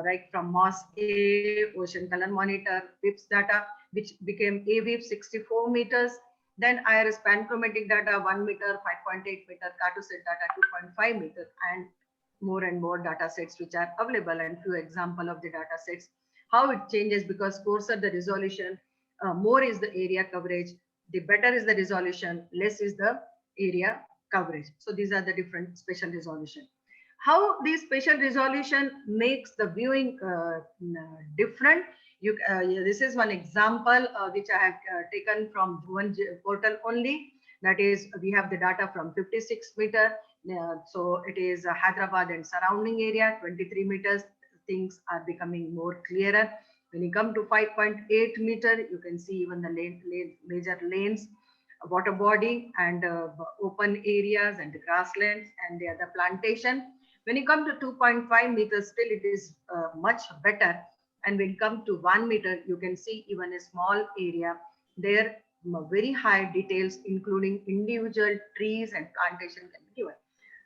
right from MOS-A, Ocean Color Monitor, WIPS data, which became AWIPS 64 meters. Then IRS panchromatic data 1 meter, 5.8 meter, Cartosat data 2.5 meter, and more data sets which are available, and few example of the data sets. How it changes, because coarser the resolution, more is the area coverage, the better is the resolution, less is the area coverage. So these are the different spatial resolution. How the spatial resolution makes the viewing different. This is one example which I have taken from Bhuvan portal only. That is, we have the data from 56 meter. So it is Hyderabad and surrounding area, 23 meters. Things are becoming more clearer. When you come to 5.8 meter, you can see even the major lanes, water body, and open areas and the grasslands and the other plantation. When you come to 2.5 meters, still it is much better. And when you come to 1 meter, you can see even a small area. There very high details, including individual trees and plantation can be given.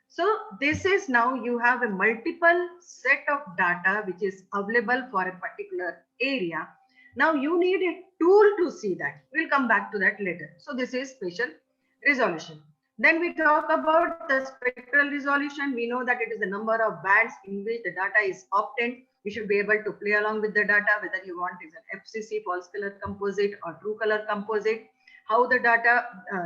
So this is now you have a multiple set of data which is available for a particular area. Now you need a tool to see that. We'll come back to that later. So this is spatial resolution. Then we talk about the spectral resolution. We know that it is the number of bands in which the data is obtained. You should be able to play along with the data, whether you want is an FCC, false color composite, or true color composite, how the data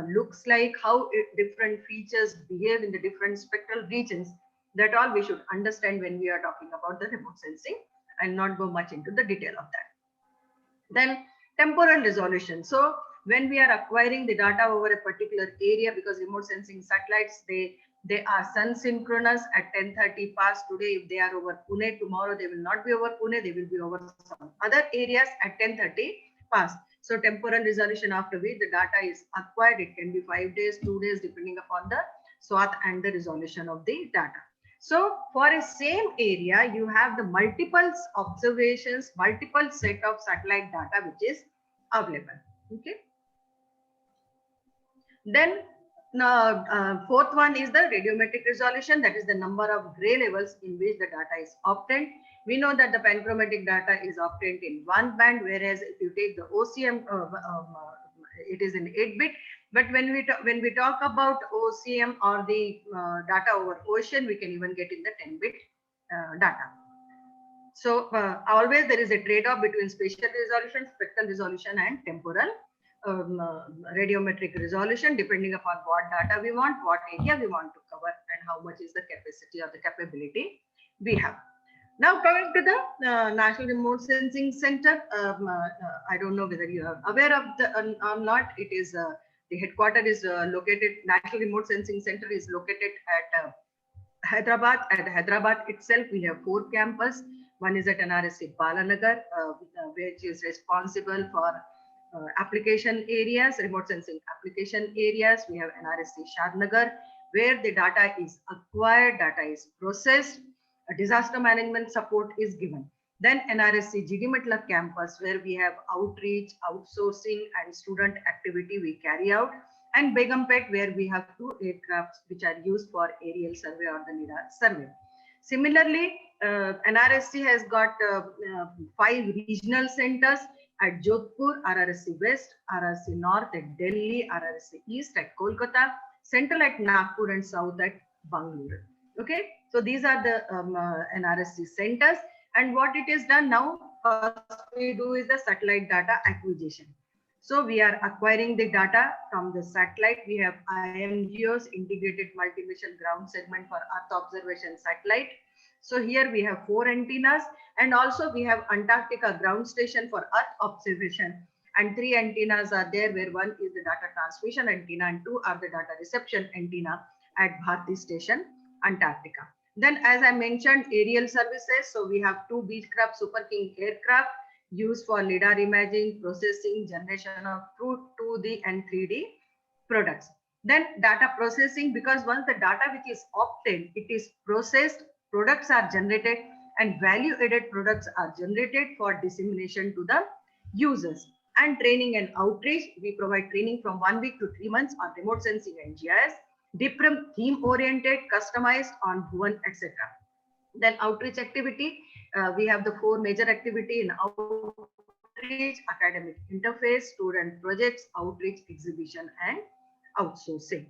looks like, how different features behave in the different spectral regions. That all we should understand when we are talking about the remote sensing. I'll not go much into the detail of that. Then temporal resolution. So when we are acquiring the data over a particular area, because remote sensing satellites, they are sun synchronous at 10:30 past today. If they are over Pune, tomorrow they will not be over Pune, they will be over some other areas at 10:30 past. So temporal resolution after which the data is acquired, it can be 5 days, 2 days, depending upon the swath and the resolution of the data. So for a same area, you have the multiple observations, multiple set of satellite data which is available. Okay. Then fourth one is the radiometric resolution. That is the number of gray levels in which the data is obtained. We know that the panchromatic data is obtained in 1 band, whereas if you take the OCM, it is in 8-bit. But when we talk about OCM or the data over ocean, we can even get in the 10-bit data. So always there is a trade-off between spatial resolution, spectral resolution, and temporal radiometric resolution, depending upon what data we want, what area we want to cover, and how much is the capacity or the capability we have. Now coming to the National Remote Sensing Center, I don't know whether you are aware of the or not. It is the headquarters is located. National Remote Sensing Center is located at Hyderabad. At Hyderabad itself, we have 4 campuses. One is at NRSC Balanagar, which is responsible for application areas, remote sensing application areas. We have NRSC Shadnagar, where the data is acquired, data is processed, disaster management support is given. Then NRSC GD Metlak campus, where we have outreach, outsourcing, and student activity we carry out. And Begumpet, where we have 2 aircrafts which are used for aerial survey or the LIDAR survey. Similarly, NRSC has got 5 regional centers at Jodhpur, RRSC West, RRSC North at Delhi, RRSC East at Kolkata, Central at Nagpur, and South at Bangalore. Okay, so these are the NRSC centers. And what it is done now, first we do is the satellite data acquisition. So we are acquiring the data from the satellite. We have IMGOs, Integrated Multi-Mission Ground Segment for Earth Observation Satellite. So here we have 4 antennas, and also we have Antarctica Ground Station for Earth Observation. And 3 antennas are there, where 1 is the data transmission antenna and 2 are the data reception antenna at Bharti Station, Antarctica. Then, as I mentioned, aerial services. So we have 2 Beechcraft Super King aircraft used for LIDAR imaging, processing, generation of 2D and 3D products. Then data processing, because once the data which is obtained, it is processed, products are generated, and value added products are generated for dissemination to the users. And training and outreach, we provide training from 1 week to 3 months on remote sensing and GIS, different theme oriented, customized on Bhuvan, etc. Then outreach activity, we have the 4 major activity in outreach: academic interface, student projects, outreach, exhibition, and outsourcing.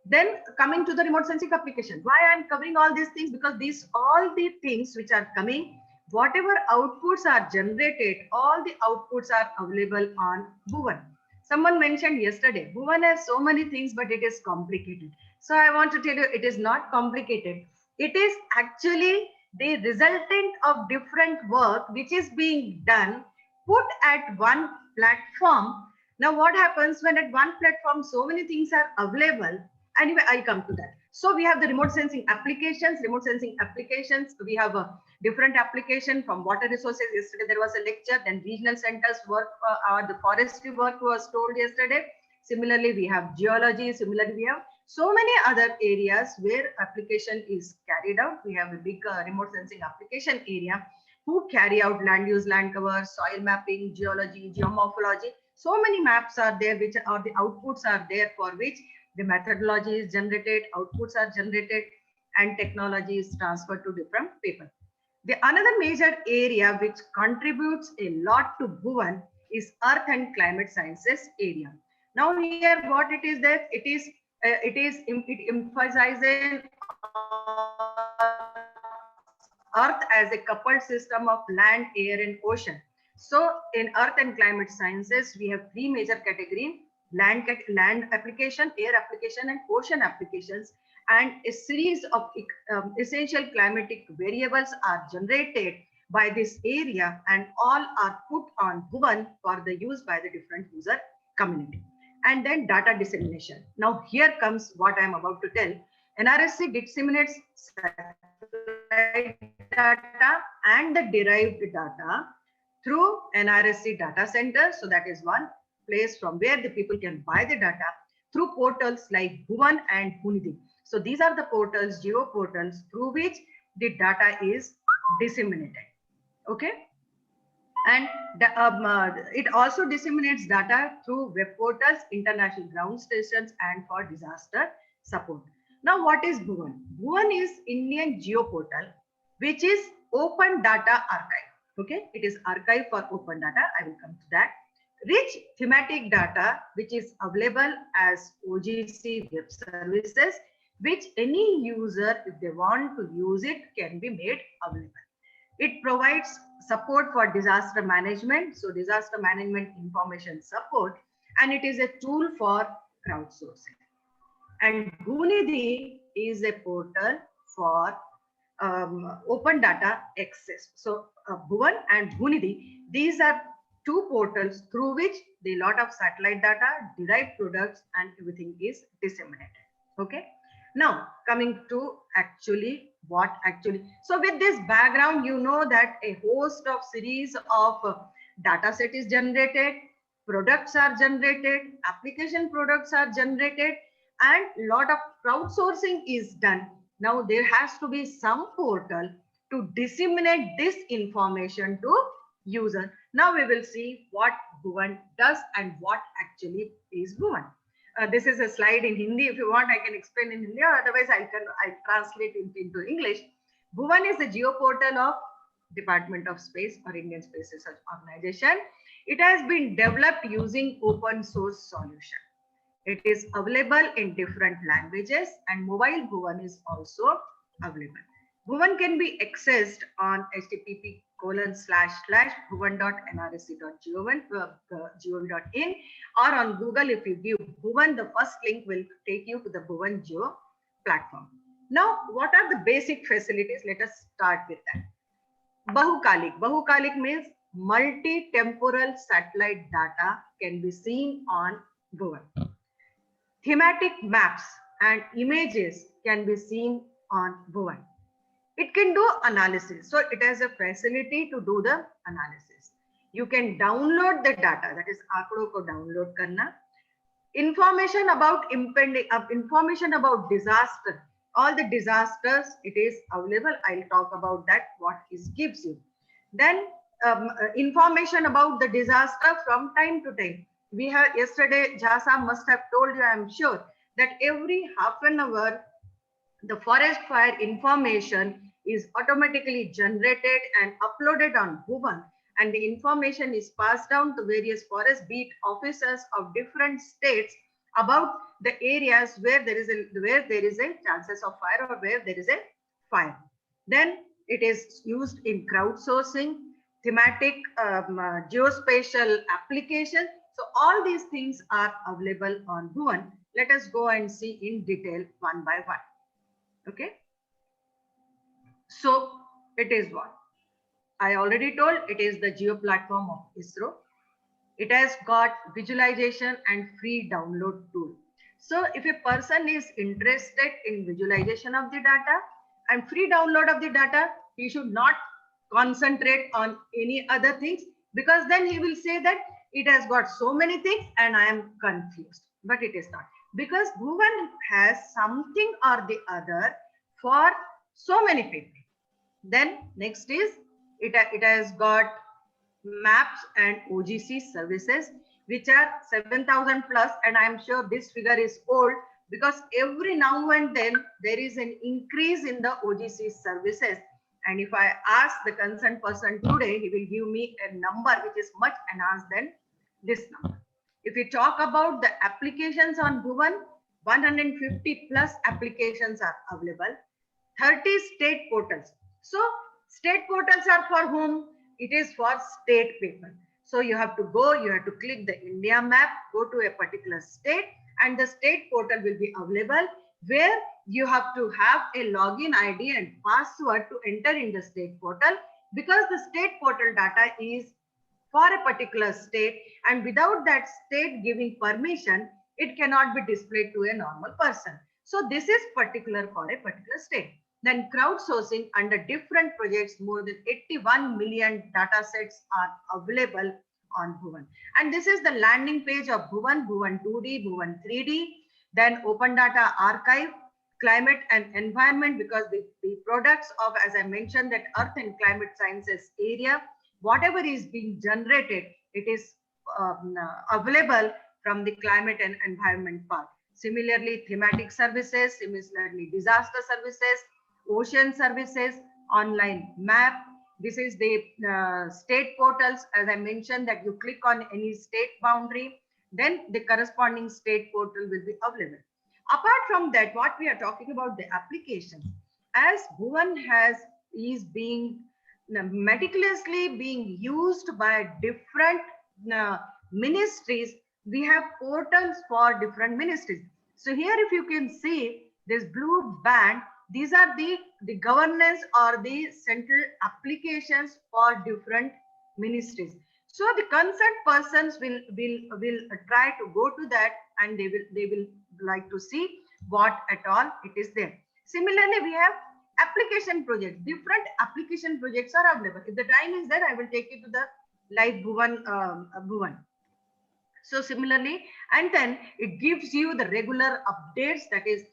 Then coming to the remote sensing application, why I'm covering all these things, because these all the things which are coming, whatever outputs are generated, all the outputs are available on Bhuvan. Someone mentioned yesterday, Bhuvan has so many things, but it is complicated. So I want to tell you, it is not complicated. It is actually the resultant of different work which is being done, put at one platform. Now what happens when at one platform so many things are available? Anyway, I'll come to that. So we have the remote sensing applications. We have a different application from water resources. Yesterday there was a lecture, then regional centers work, the forestry work was told yesterday. Similarly, we have geology. Similarly, we have so many other areas where application is carried out. We have a big remote sensing application area who carry out land use, land cover, soil mapping, geology, geomorphology. So many maps are there, which are the outputs are there, for which the methodology is generated, outputs are generated, and technology is transferred to different people. The another major area which contributes a lot to Bhuvan is earth and climate sciences area. Now here what it is that it emphasizes earth as a coupled system of land, air, and ocean. So in earth and climate sciences, we have 3 major categories: land application, air application, and ocean applications. And a series of essential climatic variables are generated by this area, and all are put on Bhuvan for the use by the different user community. And then data dissemination. Now here comes what I am about to tell. NRSC disseminates satellite data and the derived data through NRSC data center. So that is one place from where the people can buy the data, through portals like Bhuvan and Bhunidhi. So these are the portals, geo portals, through which the data is disseminated. Okay. And it also disseminates data through web portals, international ground stations, and for disaster support. Now, what is Bhuvan? Bhuvan is Indian geoportal, which is open data archive. Okay, it is archive for open data. I will come to that. Rich thematic data, which is available as OGC web services, which any user, if they want to use it, can be made available. It provides support for disaster management, so disaster management information support, and it is a tool for crowdsourcing. And Bhunidhi is a portal for open data access. So Bhuvan and Bhunidhi, these are 2 portals through which the lot of satellite data, derived products, and everything is disseminated. Okay. Now coming to so with this background, you know that a host of series of data set is generated, products are generated, application products are generated, and lot of crowdsourcing is done. Now there has to be some portal to disseminate this information to user. Now we will see what Bhuvan does and what actually is Bhuvan. This is a slide in Hindi. If you want, I can explain in Hindi, or otherwise I translate it into English. Bhuvan is the geoportal of Department of Space or Indian Space Research Organization. It has been developed using open source solution. It is available in different languages, and mobile Bhuvan is also available. Bhuvan can be accessed on http://bhuvan.nrsc.gov.in or on Google. If you give Bhuvan, the first link will take you to the Bhuvan Geo platform. Now, what are the basic facilities? Let us start with that. Bahukalik. Bahukalik means multi-temporal satellite data can be seen on Bhuvan. Thematic maps and images can be seen on Bhuvan. It can do analysis. So it has a facility to do the analysis. You can download the data, that is आंकड़ों को download करना. Information about information about disaster, all the disasters, it is available. I'll talk about that, what it gives you. Then information about the disaster from time to time. We have yesterday, Jasa must have told you, I'm sure, that every half an hour, the forest fire information is automatically generated and uploaded on Bhuvan, and the information is passed down to various forest beat officers of different states about the areas where there is a chances of fire or where there is a fire. Then it is used in crowdsourcing, thematic geospatial application. So all these things are available on Bhuvan. Let us go and see in detail one by one. Okay, so it is what I already told. It is the geo platform of ISRO. It has got visualization and free download tool. So if a person is interested in visualization of the data and free download of the data, he should not concentrate on any other things, because then he will say that it has got so many things and I am confused. But it is not, because Bhuvan has something or the other for so many people. Then next is it has got maps and OGC services, which are 7,000 plus, and I am sure this figure is old, because every now and then there is an increase in the OGC services. And if I ask the concerned person today, he will give me a number which is much enhanced than this number. If we talk about the applications on Bhuvan, 150 plus applications are available, 30 state portals. So state portals are for whom? It is for state people. So you have to go, you have to click the India map, go to a particular state, and the state portal will be available, where you have to have a login ID and password to enter in the state portal, because the state portal data is for a particular state, and without that state giving permission, it cannot be displayed to a normal person. So this is particular for a particular state. Then crowdsourcing under different projects, more than 81 million data sets are available on Bhuvan. And this is the landing page of Bhuvan, Bhuvan 2D, Bhuvan 3D, then Open Data Archive, climate and environment, because the products of, as I mentioned, that earth and climate sciences area, whatever is being generated, it is available from the climate and environment part. Similarly, thematic services, similarly disaster services, ocean services, online map. This is the state portals. As I mentioned, that you click on any state boundary, then the corresponding state portal will be available. Apart from that, what we are talking about, the applications, as Bhuvan is being meticulously being used by different ministries, we have portals for different ministries. So here, if you can see this blue band, these are the governance or the central applications for different ministries. So the concerned persons will try to go to that, and they will like to see what at all it is there. Similarly, we have application projects. Different application projects are available. If the time is there, I will take you to the live Bhuvan. So similarly, and then it gives you the regular updates, that is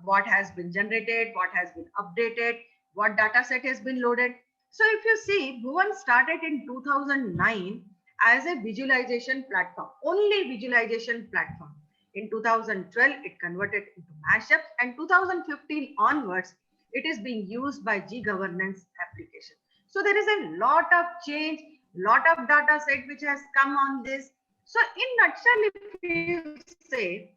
what has been generated, what has been updated, what data set has been loaded. So if you see, Bhuvan started in 2009 as a visualization platform, only visualization platform. In 2012, it converted into mashups, and 2015 onwards, it is being used by G-governance application. So there is a lot of change, lot of data set which has come on this. So in nutshell, if you say,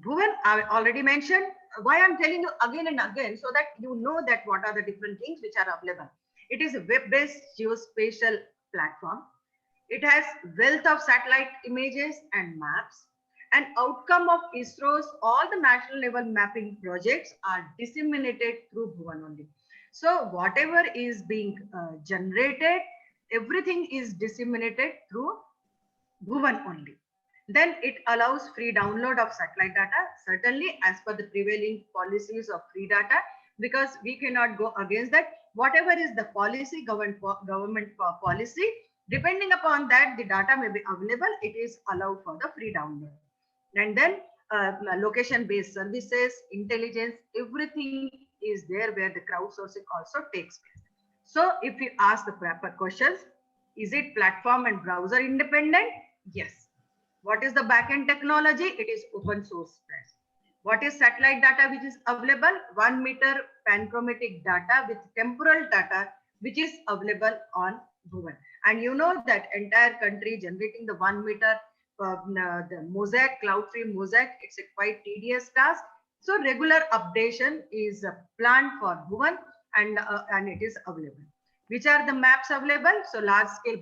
Bhuvan, I already mentioned, why I'm telling you again and again, so that you know that what are the different things which are available. It is a web-based geospatial platform. It has wealth of satellite images and maps. An outcome of ISRO's all the national level mapping projects are disseminated through Bhuvan only. So whatever is being generated, everything is disseminated through Bhuvan only. Then it allows free download of satellite data, certainly as per the prevailing policies of free data, because we cannot go against that. Whatever is the policy, government policy, depending upon that, the data may be available. It is allowed for the free download. And then location-based services, intelligence, everything is there where the crowdsourcing also takes place. So if you ask the proper questions, is it platform and browser independent? Yes. What is the backend technology? It is open source. What is satellite data which is available? 1 meter panchromatic data with temporal data which is available on Bhuvan. And you know that entire country generating the 1 meter the mosaic, cloud-free mosaic, it's a quite tedious task. So regular updation is planned for Bhuvan and it is available. Which are the maps available? So large scale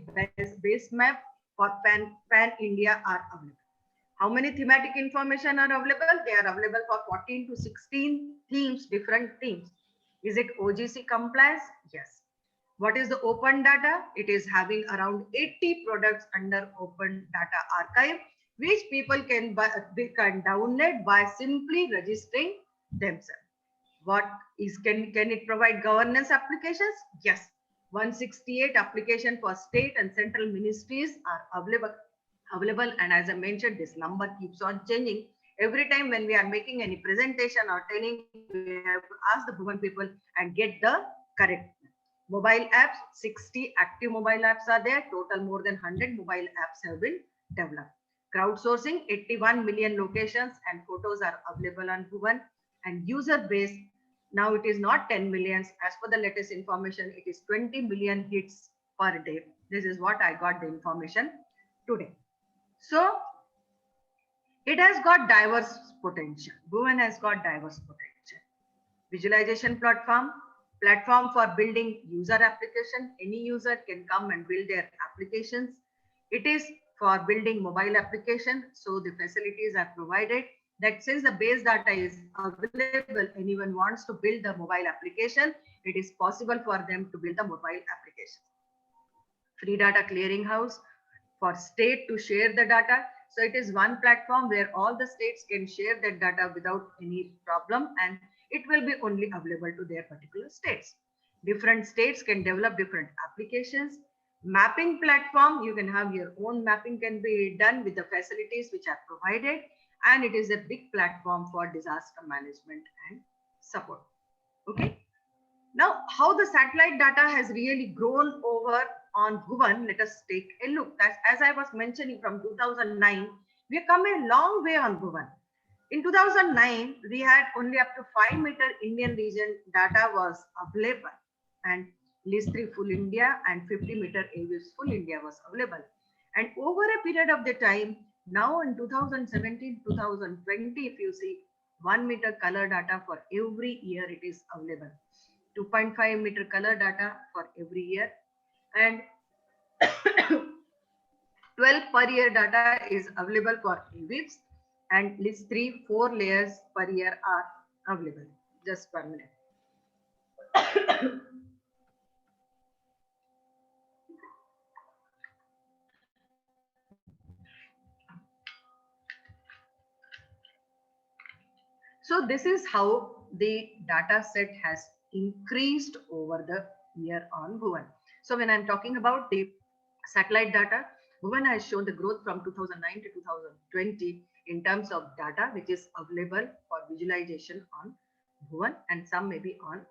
base map for pan India are available. How many thematic information are available? They are available for 14 to 16 themes, different themes. Is it OGC compliance? Yes. What is the open data? It is having around 80 products under open data archive, which people can download by simply registering themselves. What is can it provide governance applications? Yes. 168 application for state and central ministries are available, and as I mentioned, this number keeps on changing. Every time when we are making any presentation or training, we have to ask the Bhuvan people and get the correct. Mobile apps, 60 active mobile apps are there. Total more than 100 mobile apps have been developed. Crowdsourcing, 81 million locations and photos are available on Bhuvan. And user base, now it is not 10 millions. As per the latest information, it is 20 million hits per day. This is what I got the information today. So it has got diverse potential. Bhuvan has got diverse potential. Visualization platform for building user application. Any user can come and build their applications. It is for building mobile application. So the facilities are provided that since the base data is available, anyone wants to build the mobile application, it is possible for them to build the mobile application. Free data clearinghouse for state to share the data. So it is one platform where all the states can share that data without any problem, and it will be only available to their particular states. Different states can develop different applications. Mapping platform, you can have your own mapping can be done with the facilities which are provided, and it is a big platform for disaster management and support. Okay. Now, how the satellite data has really grown over on Bhuvan, let us take a look. As I was mentioning, from 2009, we have come a long way on Bhuvan. In 2009, we had only up to 5 meter Indian region data was available, and LIS3 full India and 50 meter AWIPS full India was available. And over a period of the time, now in 2017, 2020, if you see 1 meter color data for every year, it is available. 2.5 meter color data for every year, and 12 per year data is available for AWIPS, and LIS3 4 layers per year are available. Just 1 minute. So this is how the data set has increased over the year on Bhuvan. So when I'm talking about the satellite data, Bhuvan has shown the growth from 2009 to 2020 in terms of data which is available for visualization on Bhuvan, and some may be on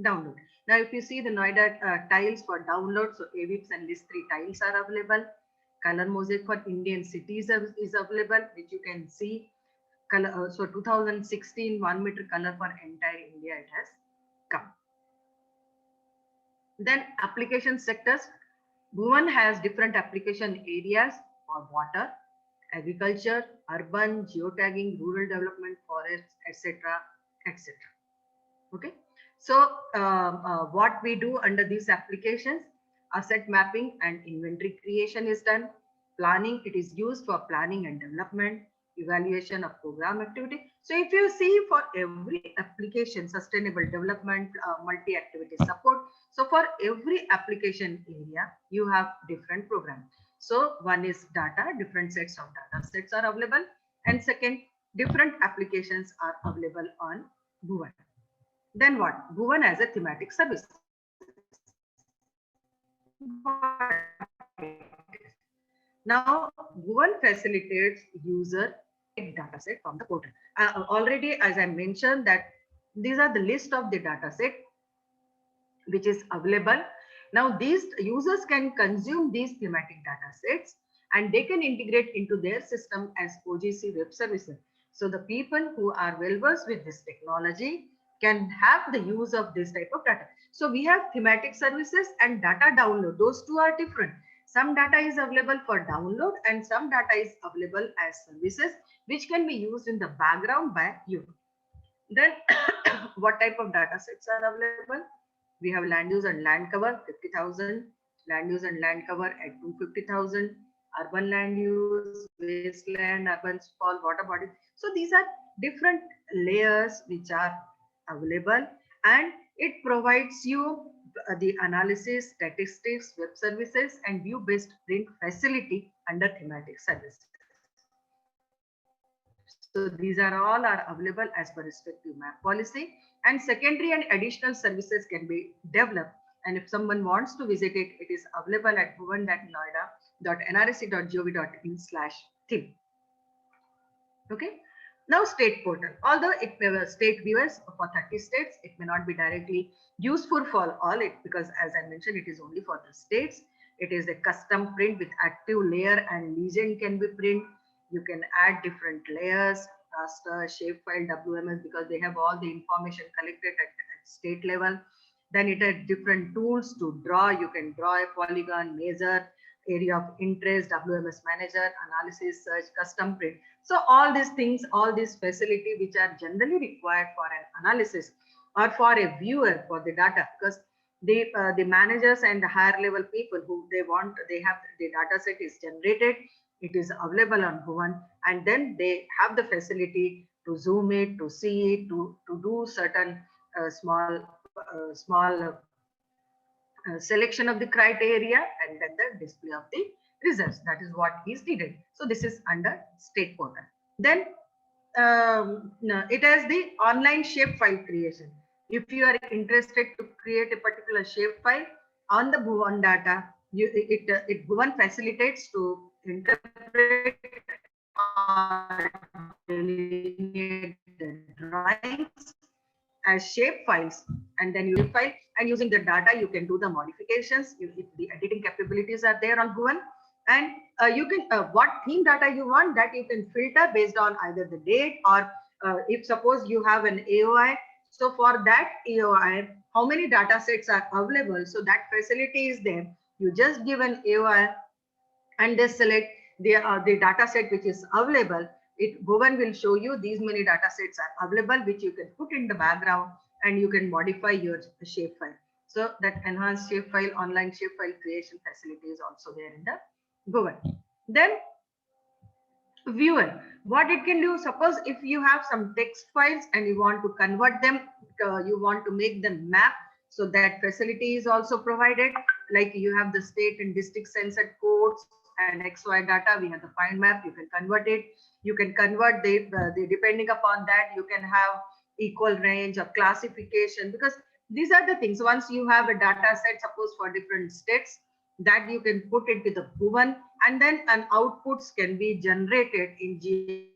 download. Now, if you see the Noida tiles for download, so AWIPS and LIS3 tiles are available. Color mosaic for Indian cities is available, which you can see. Color, so 2016 1 meter color for entire India it has come. Then application sectors. Bhuvan has different application areas for water, agriculture, urban, geotagging, rural development, forests, etc., etc. Okay. So what we do under these applications, asset mapping and inventory creation is done. Planning, it is used for planning and development, evaluation of program activity. So if you see for every application, sustainable development, multi-activity support. So for every application area, you have different programs. So one is data, different sets of data sets are available. And second, different applications are available on Bhuvan. Then what? Bhuvan as a thematic service. Now, Bhuvan facilitates user data set from the portal. Already, as I mentioned, that these are the list of the data set which is available. Now, these users can consume these thematic data sets and they can integrate into their system as OGC web services. So the people who are well versed with this technology can have the use of this type of data. So we have thematic services and data download. Those two are different. Some data is available for download and some data is available as services which can be used in the background by you. Then what type of data sets are available? We have land use and land cover 50,000, land use and land cover at 250,000, urban land use, wasteland, urban sprawl, water bodies. So these are different layers which are available, and it provides you the analysis, statistics, web services, and view-based print facility under thematic services. So these are available as per respective MAP policy, and secondary and additional services can be developed. And if someone wants to visit it, it is available at bhuvan.noida.nrc.gov.in/theme. Okay. Now state portal. Although it may have state viewers for 30 states, it may not be directly useful for all it, because as I mentioned, it is only for the states. It is a custom print with active layer and legend can be print. You can add different layers, raster, shapefile, WMS, because they have all the information collected at state level. Then it has different tools to draw. You can draw a polygon, measure, area of interest, WMS manager, analysis, search, custom print. So all these things, all these facility which are generally required for an analysis or for a viewer for the data, because the managers and the higher level people who they have the data set is generated, it is available on Bhuvan, and then they have the facility to zoom it, to see it, to do certain small selection of the criteria, and then the display of the results. That is what is needed. So this is under state portal. Then it has the online shapefile creation. If you are interested to create a particular shapefile on the Bhuvan data, Bhuvan facilitates to interpret or delineate the drawings as shape files, and then you file, and using the data you can do the modifications. The editing capabilities are there on Bhuvan, and you can what theme data you want, that you can filter based on either the date or if suppose you have an AOI. So for that AOI, how many data sets are available? So that facility is there. You just give an AOI and they select the data set which is available. Bhuvan will show you these many data sets are available, which you can put in the background and you can modify your shapefile. So that enhanced shapefile, online shapefile creation facility is also there in the Bhuvan. Then viewer, what it can do, suppose if you have some text files and you want to convert them, you want to make them map, so that facility is also provided. Like you have the state and district census codes and XY data, we have the find map, you can convert it. You can convert the depending upon that, you can have equal range or classification, because these are the things. Once you have a data set, suppose for different states, that you can put into the Bhuvan, and then an outputs can be generated in GIS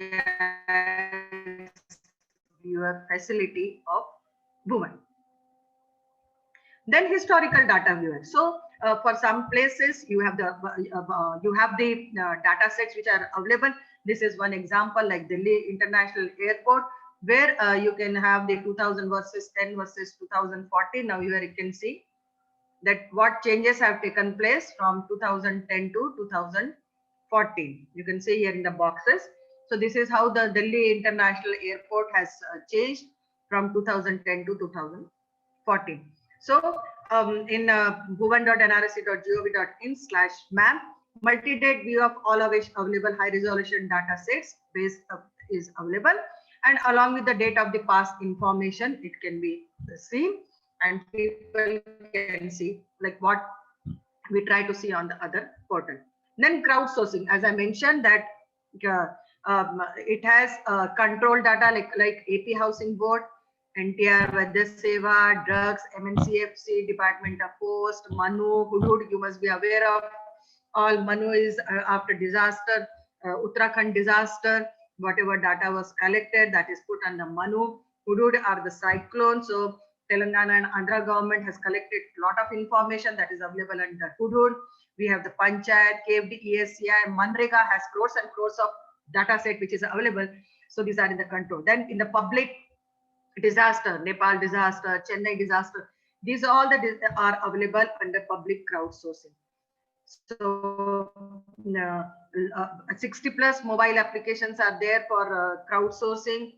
viewer facility of Bhuvan. Then historical data viewer. So for some places you have the data sets which are available. This is one example, like Delhi International Airport, where you can have the 2000 versus 10 versus 2014. Now here you can see that what changes have taken place from 2010 to 2014. You can see here in the boxes. So this is how the Delhi International Airport has changed from 2010 to 2014. So in bhuvan.nrc.gov.in/map, multi-date view of all available high resolution data sets is available, and along with the date of the past information, it can be seen, and people can see like what we try to see on the other portal. Then crowdsourcing, as I mentioned, that it has control data like AP Housing Board, NTR, Vaidya Seva, Drugs, MNCFC, Department of Post, Manu, Hudhud, you must be aware of. All Manu is after disaster, Uttarakhand disaster. Whatever data was collected, that is put on the Manu. Hudud are the cyclones. So Telangana and Andhra government has collected a lot of information that is available under Hudud. We have the Panchayat, KFD, ESCI, Manrega has crores and crores of data set which is available. So these are in the control. Then in the public disaster, Nepal disaster, Chennai disaster, these all are available under public crowdsourcing. So 60 plus mobile applications are there for crowdsourcing.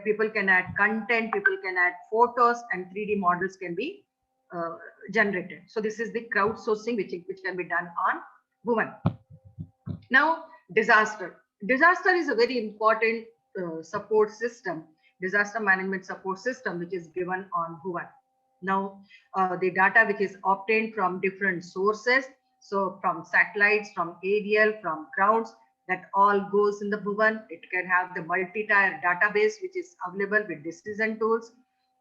People can add content, people can add photos, and 3D models can be generated. So this is the crowdsourcing which can be done on Bhuvan. Now, disaster. Disaster is a very important support system, disaster management support system, which is given on Bhuvan. Now, the data which is obtained from different sources, so from satellites, from aerial, from grounds, that all goes in the Bhuvan. It can have the multi-tier database which is available with decision tools.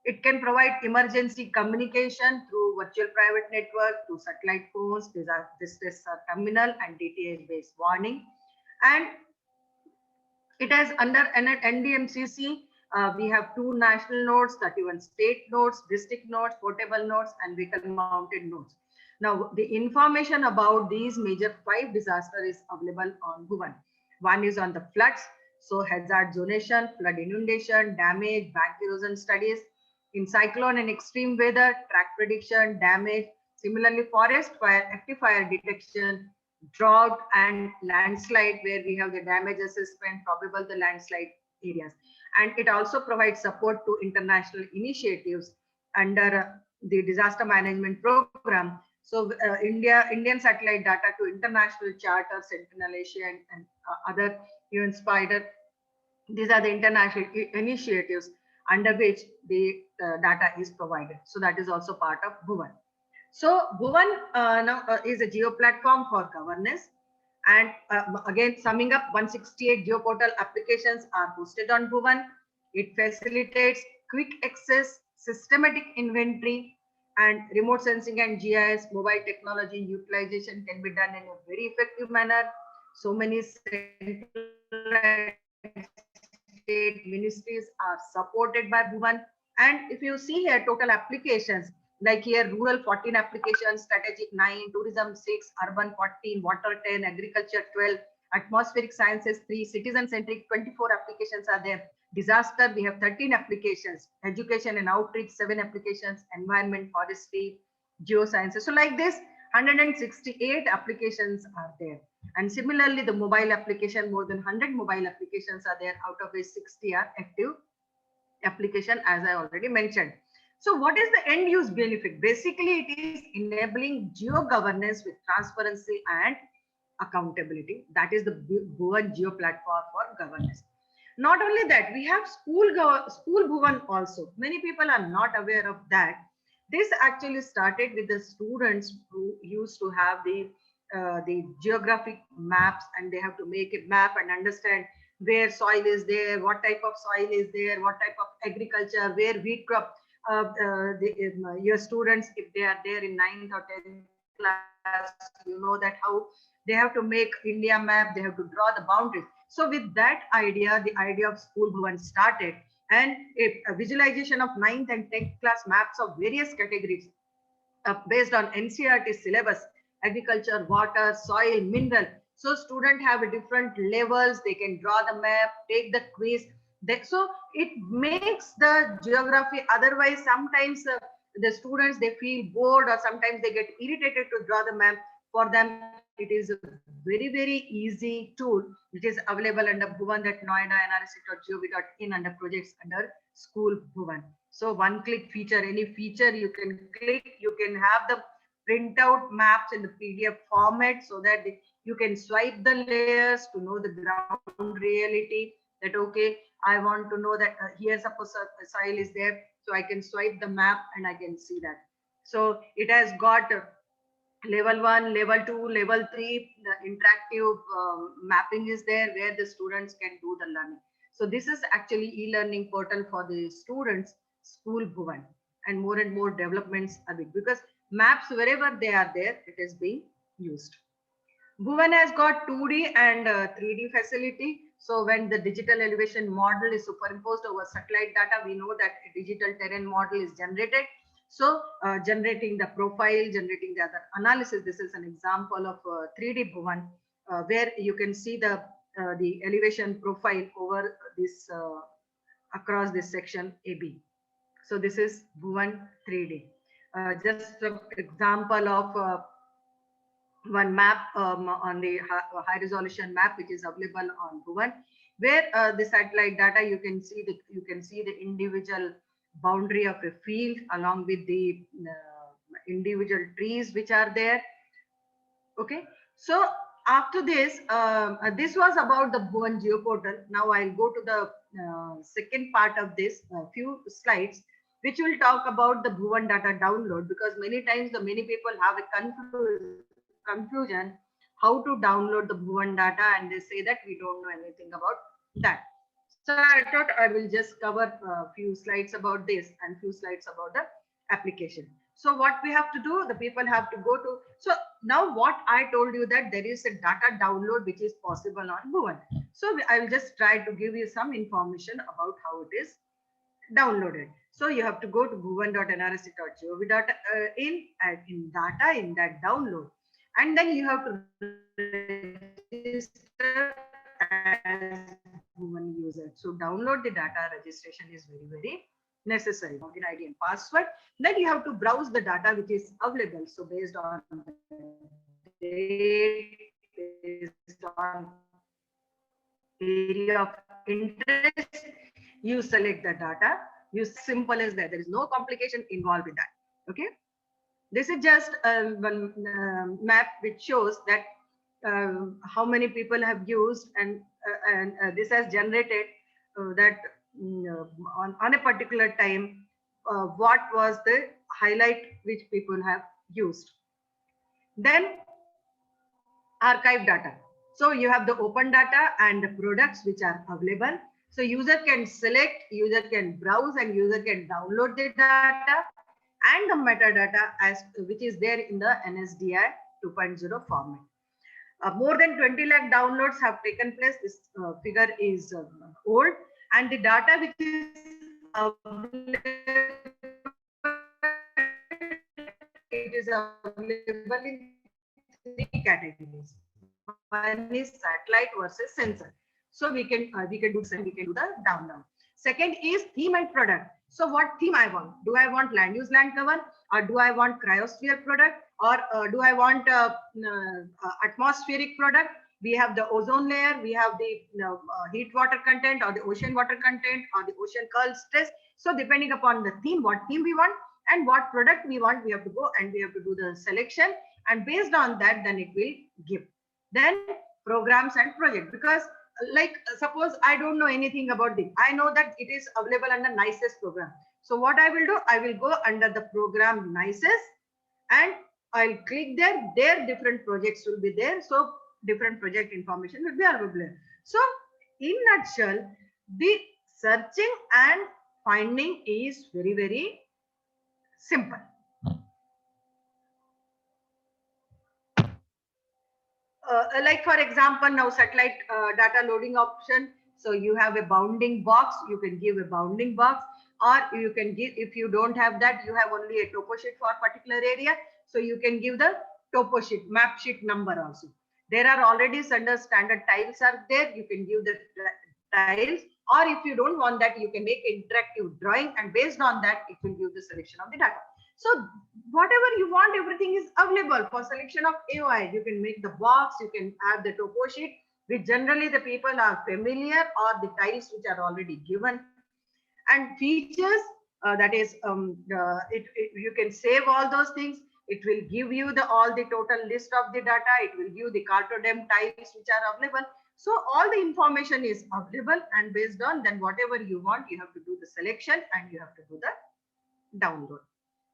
It can provide emergency communication through virtual private network, through satellite phones, distress terminal, and DTH-based warning. And it has under NDMCC, we have 2 national nodes, 31 state nodes, district nodes, portable nodes, and vehicle mounted nodes. Now, the information about these major 5 disasters is available on Bhuvan. One is on the floods, so hazard zonation, flood inundation, damage, bank erosion studies. In cyclone and extreme weather, track prediction, damage. Similarly, forest fire, active fire detection, drought and landslide, where we have the damage assessment, probable the landslide areas. And it also provides support to international initiatives under the disaster management program. So Indian satellite data to international charter, Sentinel-Asia, and other UN Spider. These are the international initiatives under which the data is provided. So that is also part of Bhuvan. So Bhuvan now is a geo platform for governance. And again, summing up, 168 geoportal applications are hosted on Bhuvan. It facilitates quick access, systematic inventory, and remote sensing and GIS mobile technology utilization can be done in a very effective manner. So many state ministries are supported by Bhuvan. And if you see here, total applications, like here, rural 14 applications, strategic 9, tourism 6, urban 14, water 10, agriculture 12, atmospheric sciences 3, citizen-centric 24 applications are there. Disaster, we have 13 applications, education and outreach 7 applications, environment, forestry, geosciences. So like this, 168 applications are there. And similarly, the mobile application, more than 100 mobile applications are there, out of which 60 are active application, as I already mentioned. So what is the end use benefit? Basically, it is enabling geo governance with transparency and accountability. That is the Bhuvan Geo platform for governance. Not only that, we have school Bhuvan also. Many people are not aware of that. This actually started with the students who used to have the geographic maps, and they have to make a map and understand where soil is there, what type of soil is there, what type of agriculture, where wheat crop. Your students, if they are there in 9th or 10th class, you know that how they have to make India map, they have to draw the boundaries. So with that idea, the idea of School Bhuvan started, and a visualization of 9th and 10th class maps of various categories based on NCERT syllabus, agriculture, water, soil, mineral. So students have different levels, they can draw the map, take the quiz. So it makes the geography, otherwise sometimes the students, they feel bored, or sometimes they get irritated to draw the map. For them, it is a very, very easy tool which is available under Bhuvan, that Noida nrc.gov.in under projects under School Bhuvan. So one click feature, any feature you can click, you can have the printout maps in the PDF format, so that you can swipe the layers to know the ground reality, that okay, I want to know that here suppose soil is there, so I can swipe the map and I can see that. So it has got level 1, level 2, level 3, the interactive mapping is there where the students can do the learning. So this is actually e-learning portal for the students, School Bhuvan, and more developments are big, because maps wherever they are there, it is being used. Bhuvan has got 2D and 3D facility. So when the digital elevation model is superimposed over satellite data, we know that a digital terrain model is generated. So generating the profile, generating the other analysis. This is an example of 3D Bhuvan, where you can see the elevation profile over this across this section AB. So this is Bhuvan 3D. Just an example of one map on the high resolution map, which is available on Bhuvan, where the satellite data you can see the individual boundary of a field along with the individual trees which are there. Okay, so after this, this was about the Bhuvan geoportal. Now I'll go to the second part of this few slides, which will talk about the Bhuvan data download, because many times many people have a confusion how to download the Bhuvan data, and they say that we don't know anything about that. So I thought I will just cover a few slides about this and few slides about the application. So what we have to do, the people have to go to. So now what I told you that there is a data download which is possible on Bhuvan. So I will just try to give you some information about how it is downloaded. So you have to go to bhuvan.nrc.gov.in and in data, in that download, and then you have to register as Bhuvan user. So download the data, registration is very necessary. Login ID and password. Then you have to browse the data which is available. So based on the date, based on area of interest, you select the data. You simple as that. There is no complication involved with that. Okay. This is just one map which shows that how many people have used, and this has generated that on a particular time what was the highlight which people have used. Then archive data. So you have the open data and the products which are available. So user can select, user can browse, and user can download the data and the metadata as which is there in the NSDI 2.0 format. More than 20 lakh downloads have taken place. This figure is old, and the data which is available, it is available in 3 categories. One is satellite versus sensor. So we can do the download. Second is theme and product. So what theme I want? Do I want land use land cover, or do I want cryosphere product, or do I want atmospheric product? We have the ozone layer, we have the heat water content, or the ocean water content, or the ocean curl stress. So depending upon the theme, what theme we want and what product we want, we have to go and we have to do the selection, and based on that, then it will give. Then programs and project, because like suppose I don't know anything about this. I know that it is available under NICES program. So what I will do, I will go under the program NICES and I'll click there. Their different projects will be there. So different project information will be available. So in nutshell, the searching and finding is very simple. Like for example, now satellite data loading option. So you have a bounding box, you can give a bounding box, or you can give, if you don't have that, you have only a topo sheet for a particular area. So you can give the topo sheet, map sheet number also. There are already standard tiles are there. You can give the tiles, or if you don't want that, you can make interactive drawing, and based on that, it will give the selection of the data. So whatever you want, everything is available for selection of AOI. You can make the box, you can have the topo sheet, which generally the people are familiar, or the tiles which are already given. And features, that is, you can save all those things. It will give you all the total list of the data. It will give the Cartodem tiles which are available. So all the information is available, and based on then whatever you want, you have to do the selection and you have to do the download.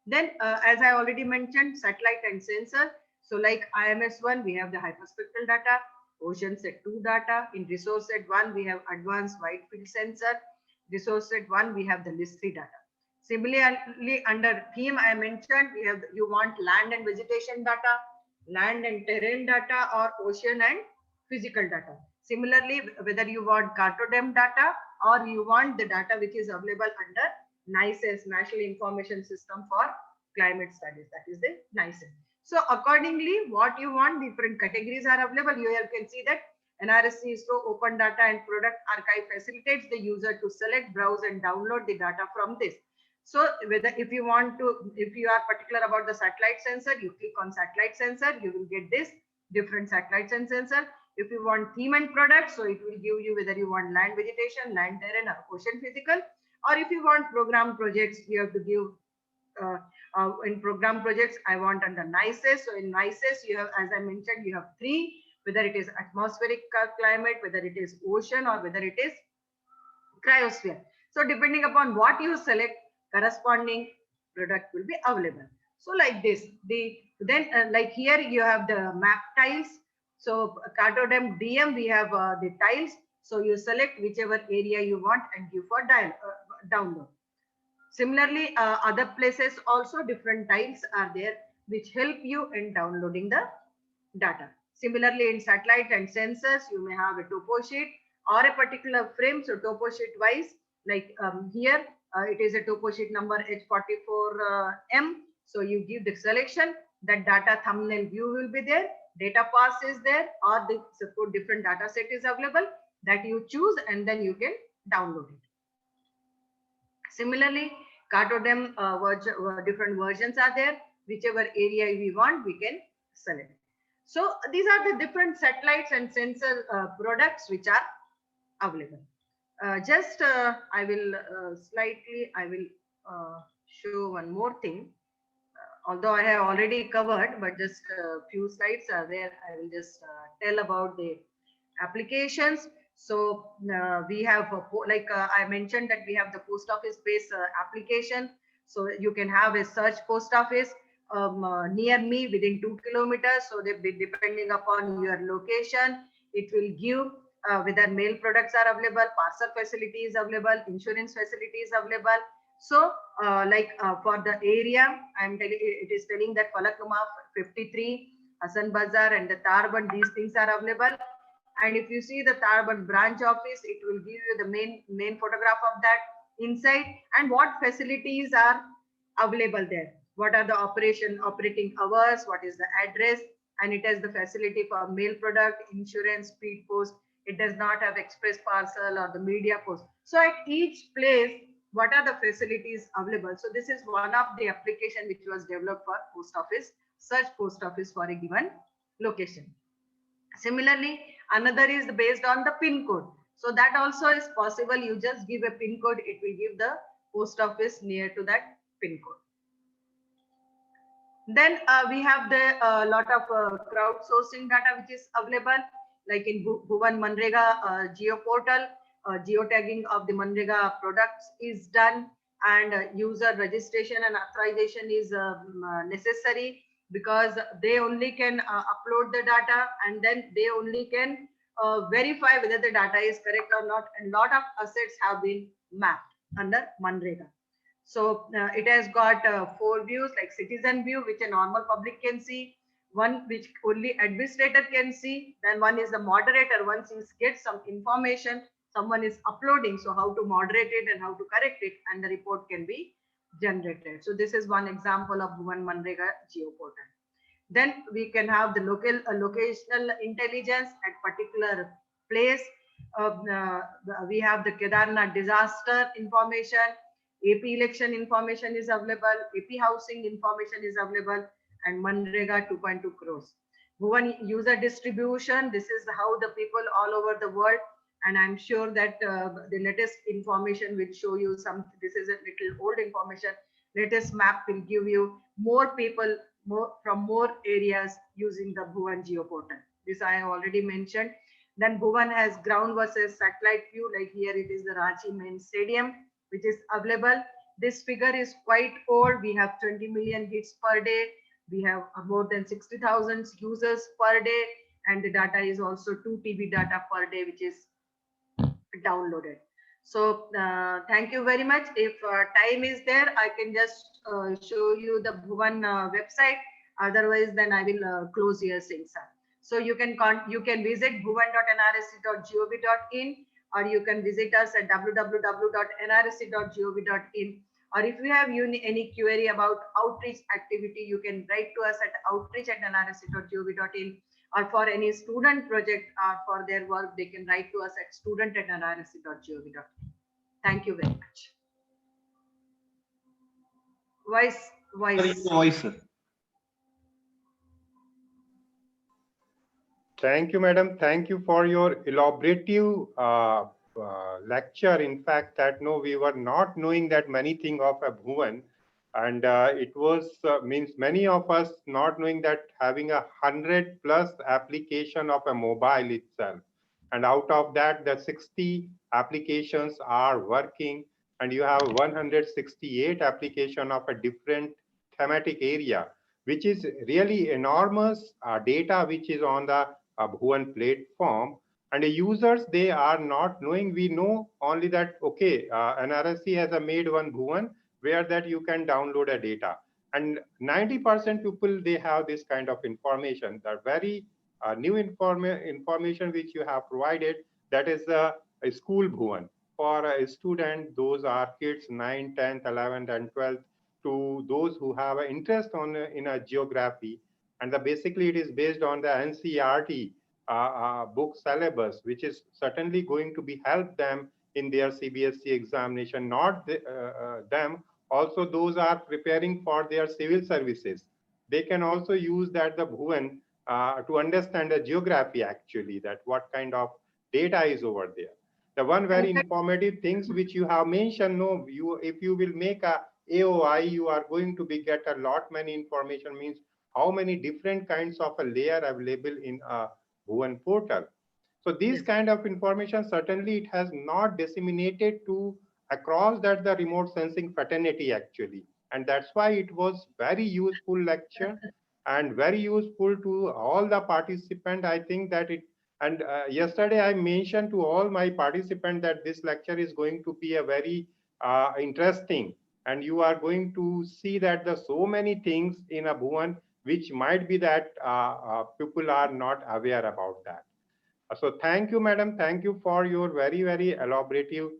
Then as I already mentioned, satellite and sensor. So like IMS1, we have the hyperspectral data, OceanSat 2 data. In ResourceSat 1, we have advanced wide field sensor. ResourceSat 1, we have the LIS3 data. Similarly, under theme I mentioned, we have you want land and vegetation data, land and terrain data, or ocean and physical data. Similarly, whether you want Cartodem data or you want the data which is available under NICES, National Information System for Climate Studies, that is the NICES. So accordingly, what you want, different categories are available. You can see that NRSC ISRO Open Data and Product Archive facilitates the user to select, browse and download the data from this. So whether if you want to, if you are particular about the satellite sensor, you click on satellite sensor, you will get this different satellites and sensor. If you want theme and product, so it will give you whether you want land vegetation, land terrain or ocean physical, or if you want program projects, you have to give in program projects, I want under NICES. So in NICES, you have, as I mentioned, you have three, whether it is atmospheric climate, whether it is ocean or whether it is cryosphere. So depending upon what you select, corresponding product will be available. So like this, like here you have the map tiles. So Cartodem DM, we have the tiles. So you select whichever area you want and give for download. Similarly, other places also different tiles are there which help you in downloading the data. Similarly, in satellite and sensors, you may have a topo sheet or a particular frame. So topo sheet wise, like here, it is a topo sheet number H44M. So you give the selection, that data thumbnail view will be there, data pass is there, or the support different data set is available that you choose and then you can download it. Similarly, Cartodem different versions are there. Whichever area we want, we can select. So these are the different satellites and sensor products which are available. I will show one more thing. Although I have already covered, but just a few slides are there. I will just tell about the applications. So we have, I mentioned that we have the post office based application. So you can have a search post office near me within 2 kilometers. So depending upon your location, it will give whether mail products are available, parcel facility is available, insurance facility is available. So for the area, it is telling that Falaknuma 53, Hassan Bazar and the Tarband, these things are available. And if you see the Tarband branch office, it will give you the main photograph of that inside and what facilities are available there. What are the operating hours, what is the address, and it has the facility for mail product, insurance, speed post. It does not have express parcel or the media post. So at each place, what are the facilities available? So this is one of the application which was developed for post office, search post office for a given location. Similarly, another is based on the PIN code. So that also is possible. You just give a PIN code, it will give the post office near to that PIN code. Then we have the lot of crowdsourcing data which is available, like in Bhuvan Manrega Geo Portal, geotagging of the Manrega products is done, and user registration and authorization is necessary because they only can upload the data and then they only can verify whether the data is correct or not. And lot of assets have been mapped under Manrega. So it has got 4 views, like citizen view, which a normal public can see, one which only administrator can see, then one is the moderator. Once he gets some information, someone is uploading, so how to moderate it and how to correct it, and the report can be generated. So this is one example of Bhuvan Manrega Geo Portal. Then we can have the locational intelligence at particular place. We have the Kedarnath disaster information, AP election information is available, AP housing information is available, and Manrega 2.2 crores. Bhuvan user distribution, this is how the people all over the world, and I'm sure that the latest information will show you some, this is a little old information, latest map will give you more people from more areas using the Bhuvan Geo Portal. This I have already mentioned. Then Bhuvan has ground versus satellite view, like here it is the Ranchi main stadium, which is available. This figure is quite old. We have 20 million hits per day. We have more than 60,000 users per day. And the data is also 2 TB data per day, which is downloaded. So thank you very much. If time is there, I can just show you the Bhuvan website. Otherwise, then I will close here, Singh sir. So you can visit bhuvan.nrsc.gov.in, or you can visit us at www.nrsc.gov.in. Or if you have any query about outreach activity, you can write to us at outreach@nrsc.gov.in. Or for any student project or for their work, they can write to us at student@nrsc.gov.in. Thank you very much. Voice. Voice, sir. Thank you, madam. Thank you for your elaborative lecture. In fact, that no, we were not knowing that many things of a Bhuvan, and it was means many of us not knowing that having 100+ application of a mobile itself, and out of that, the 60 applications are working, and you have 168 application of a different thematic area, which is really enormous data which is on the Bhuvan platform. And the users, they are not knowing. We know only that, okay, NRSC has made one Bhuvan where that you can download a data. And 90% people, they have this kind of information. The very new information which you have provided, that is a school Bhuvan. For a student, those are kids 9, 10th, 11th, and 12th, to those who have an interest in a geography. And basically it is based on the NCERT book syllabus, which is certainly going to be help them in their CBSE examination, not them. Also, those are preparing for their civil services. They can also use that the Bhuvan to understand the geography actually, that what kind of data is over there. The one very informative things which you have mentioned, no, if you will make a AOI, you are going to be get a lot many information, means how many different kinds of a layer available in a Bhuvan portal. So this kind of information, certainly it has not disseminated to across that the remote sensing fraternity actually. And that's why it was very useful lecture and very useful to all the participants. I think that it, and yesterday I mentioned to all my participants that this lecture is going to be a very interesting, and you are going to see that the so many things in a Bhuvan which might be that people are not aware about that. So thank you, madam. Thank you for your very, very elaborative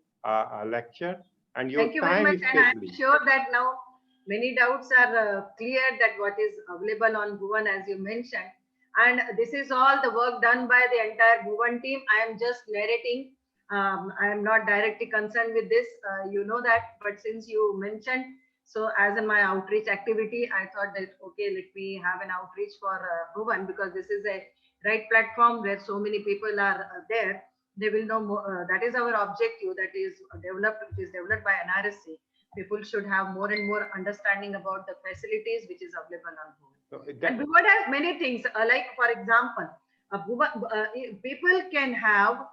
lecture and your Thank you very time much. And especially. I'm sure that now many doubts are cleared that what is available on Bhuvan, as you mentioned. And this is all the work done by the entire Bhuvan team. I am just narrating. I am not directly concerned with this. You know that. But since you mentioned, so as in my outreach activity, I thought that, okay, let me have an outreach for Bhuvan, because this is a right platform where so many people are there. They will know more. That is our objective, that is developed, which is developed by NRSC. People should have more and more understanding about the facilities which is available on Bhuvan. So And Bhuvan has many things, like for example, people can have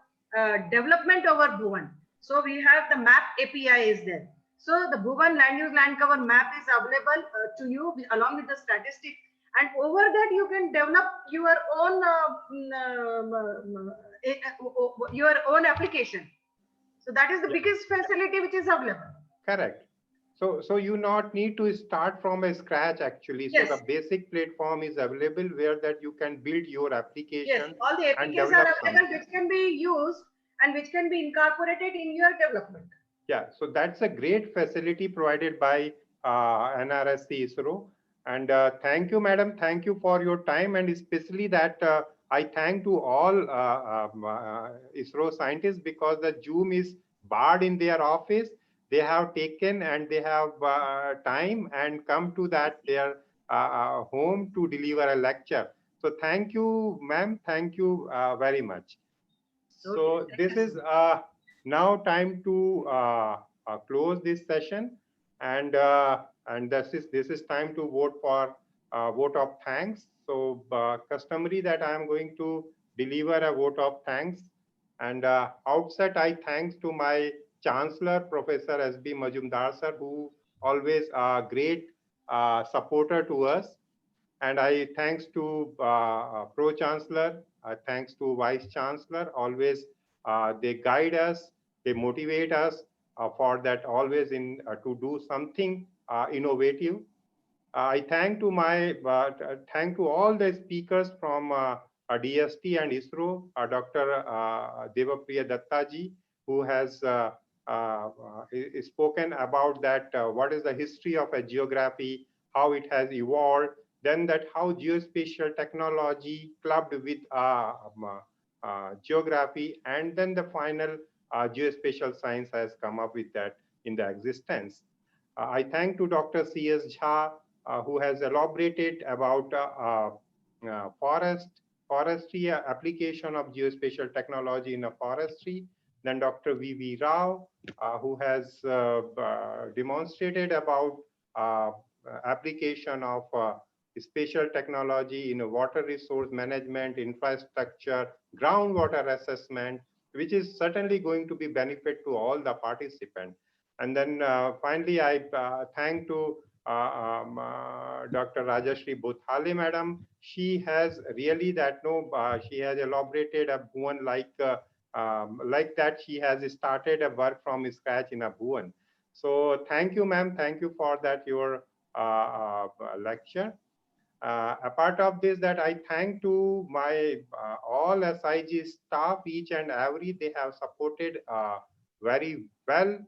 development over Bhuvan. So we have the map API is there. So the Bhuvan land use land cover map is available to you along with the statistic, and over that you can develop your own application. So that is the biggest facility which is available. correct. So you not need to start from a scratch actually. Yes. So the basic platform is available where that you can build your application. Yes, all the APIs are available which can be used and which can be incorporated in your development. Yeah, so that's a great facility provided by NRSC ISRO. And thank you, madam. Thank you for your time, and especially that I thank to all ISRO scientists, because the Zoom is barred in their office. They have taken and they have time and come to that their home to deliver a lecture. So thank you, ma'am. Thank you very much. So this is now time to close this session, and this is time to vote for vote of thanks. So customary that I am going to deliver a vote of thanks, and outset I thanks to my Chancellor Professor S.B. Majumdar sir, who always a great supporter to us. And I thanks to Pro Chancellor, thanks to Vice Chancellor. Always they guide us, they motivate us for that. Always in to do something innovative. I thank to my thank to all the speakers from DST and ISRO, Dr. Devapriya Dattaji, who has spoken about that, what is the history of a geography, how it has evolved, then that how geospatial technology clubbed with geography, and then the final geospatial science has come up with that in the existence. I thank to Dr. C.S. Jha, who has elaborated about forestry application of geospatial technology in a forestry. Then Dr. V.V. Rao, who has demonstrated about application of spatial technology in water resource management, infrastructure, groundwater assessment, which is certainly going to be benefit to all the participants. And then finally, I thank to Dr. Rajashri Bothale, madam. She has really that she has elaborated a Bhuvan like that. She has started a work from scratch in a Bhuvan. So thank you, ma'am. Thank you for that your lecture. Apart of this, that I thank to my all SIG staff, each and every, they have supported very well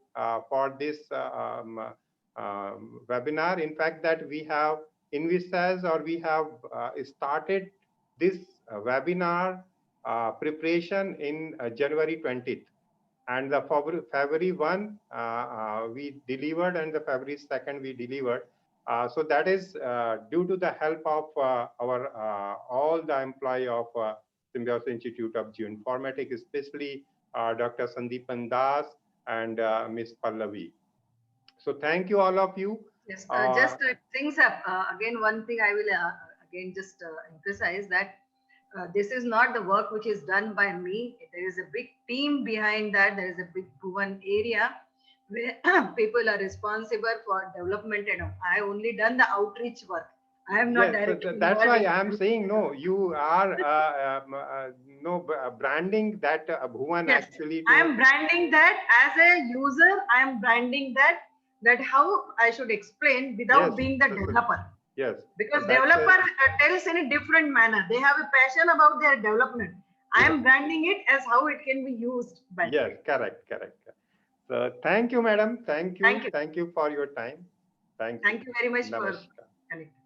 for this webinar. In fact, that we have envisaged or we have started this webinar preparation in January 20th. And the February 1, we delivered, and the February 2nd, we delivered. So that is due to the help of our all the employee of Symbiosis Institute of Geoinformatics, especially Dr. Sandeepan Das and Ms. Pallavi. So thank you, all of you. Yes, just things up. Again, one thing I will again just emphasize that this is not the work which is done by me. There is a big team behind that. There is a big Bhuvan area where people are responsible for development, and I only done the outreach work. I am not directly. That's why I am saying no. You are branding that Bhuvan yes, actually. I am branding that as a user. I am branding that how I should explain without being the developer. Yes. Because developer tells in a different manner. They have a passion about their development. I am branding it as how it can be used. Yes, correct. So thank you, madam. Thank you. Thank you. Thank you for your time. Thank you. Thank you very much Namaskar. for connecting.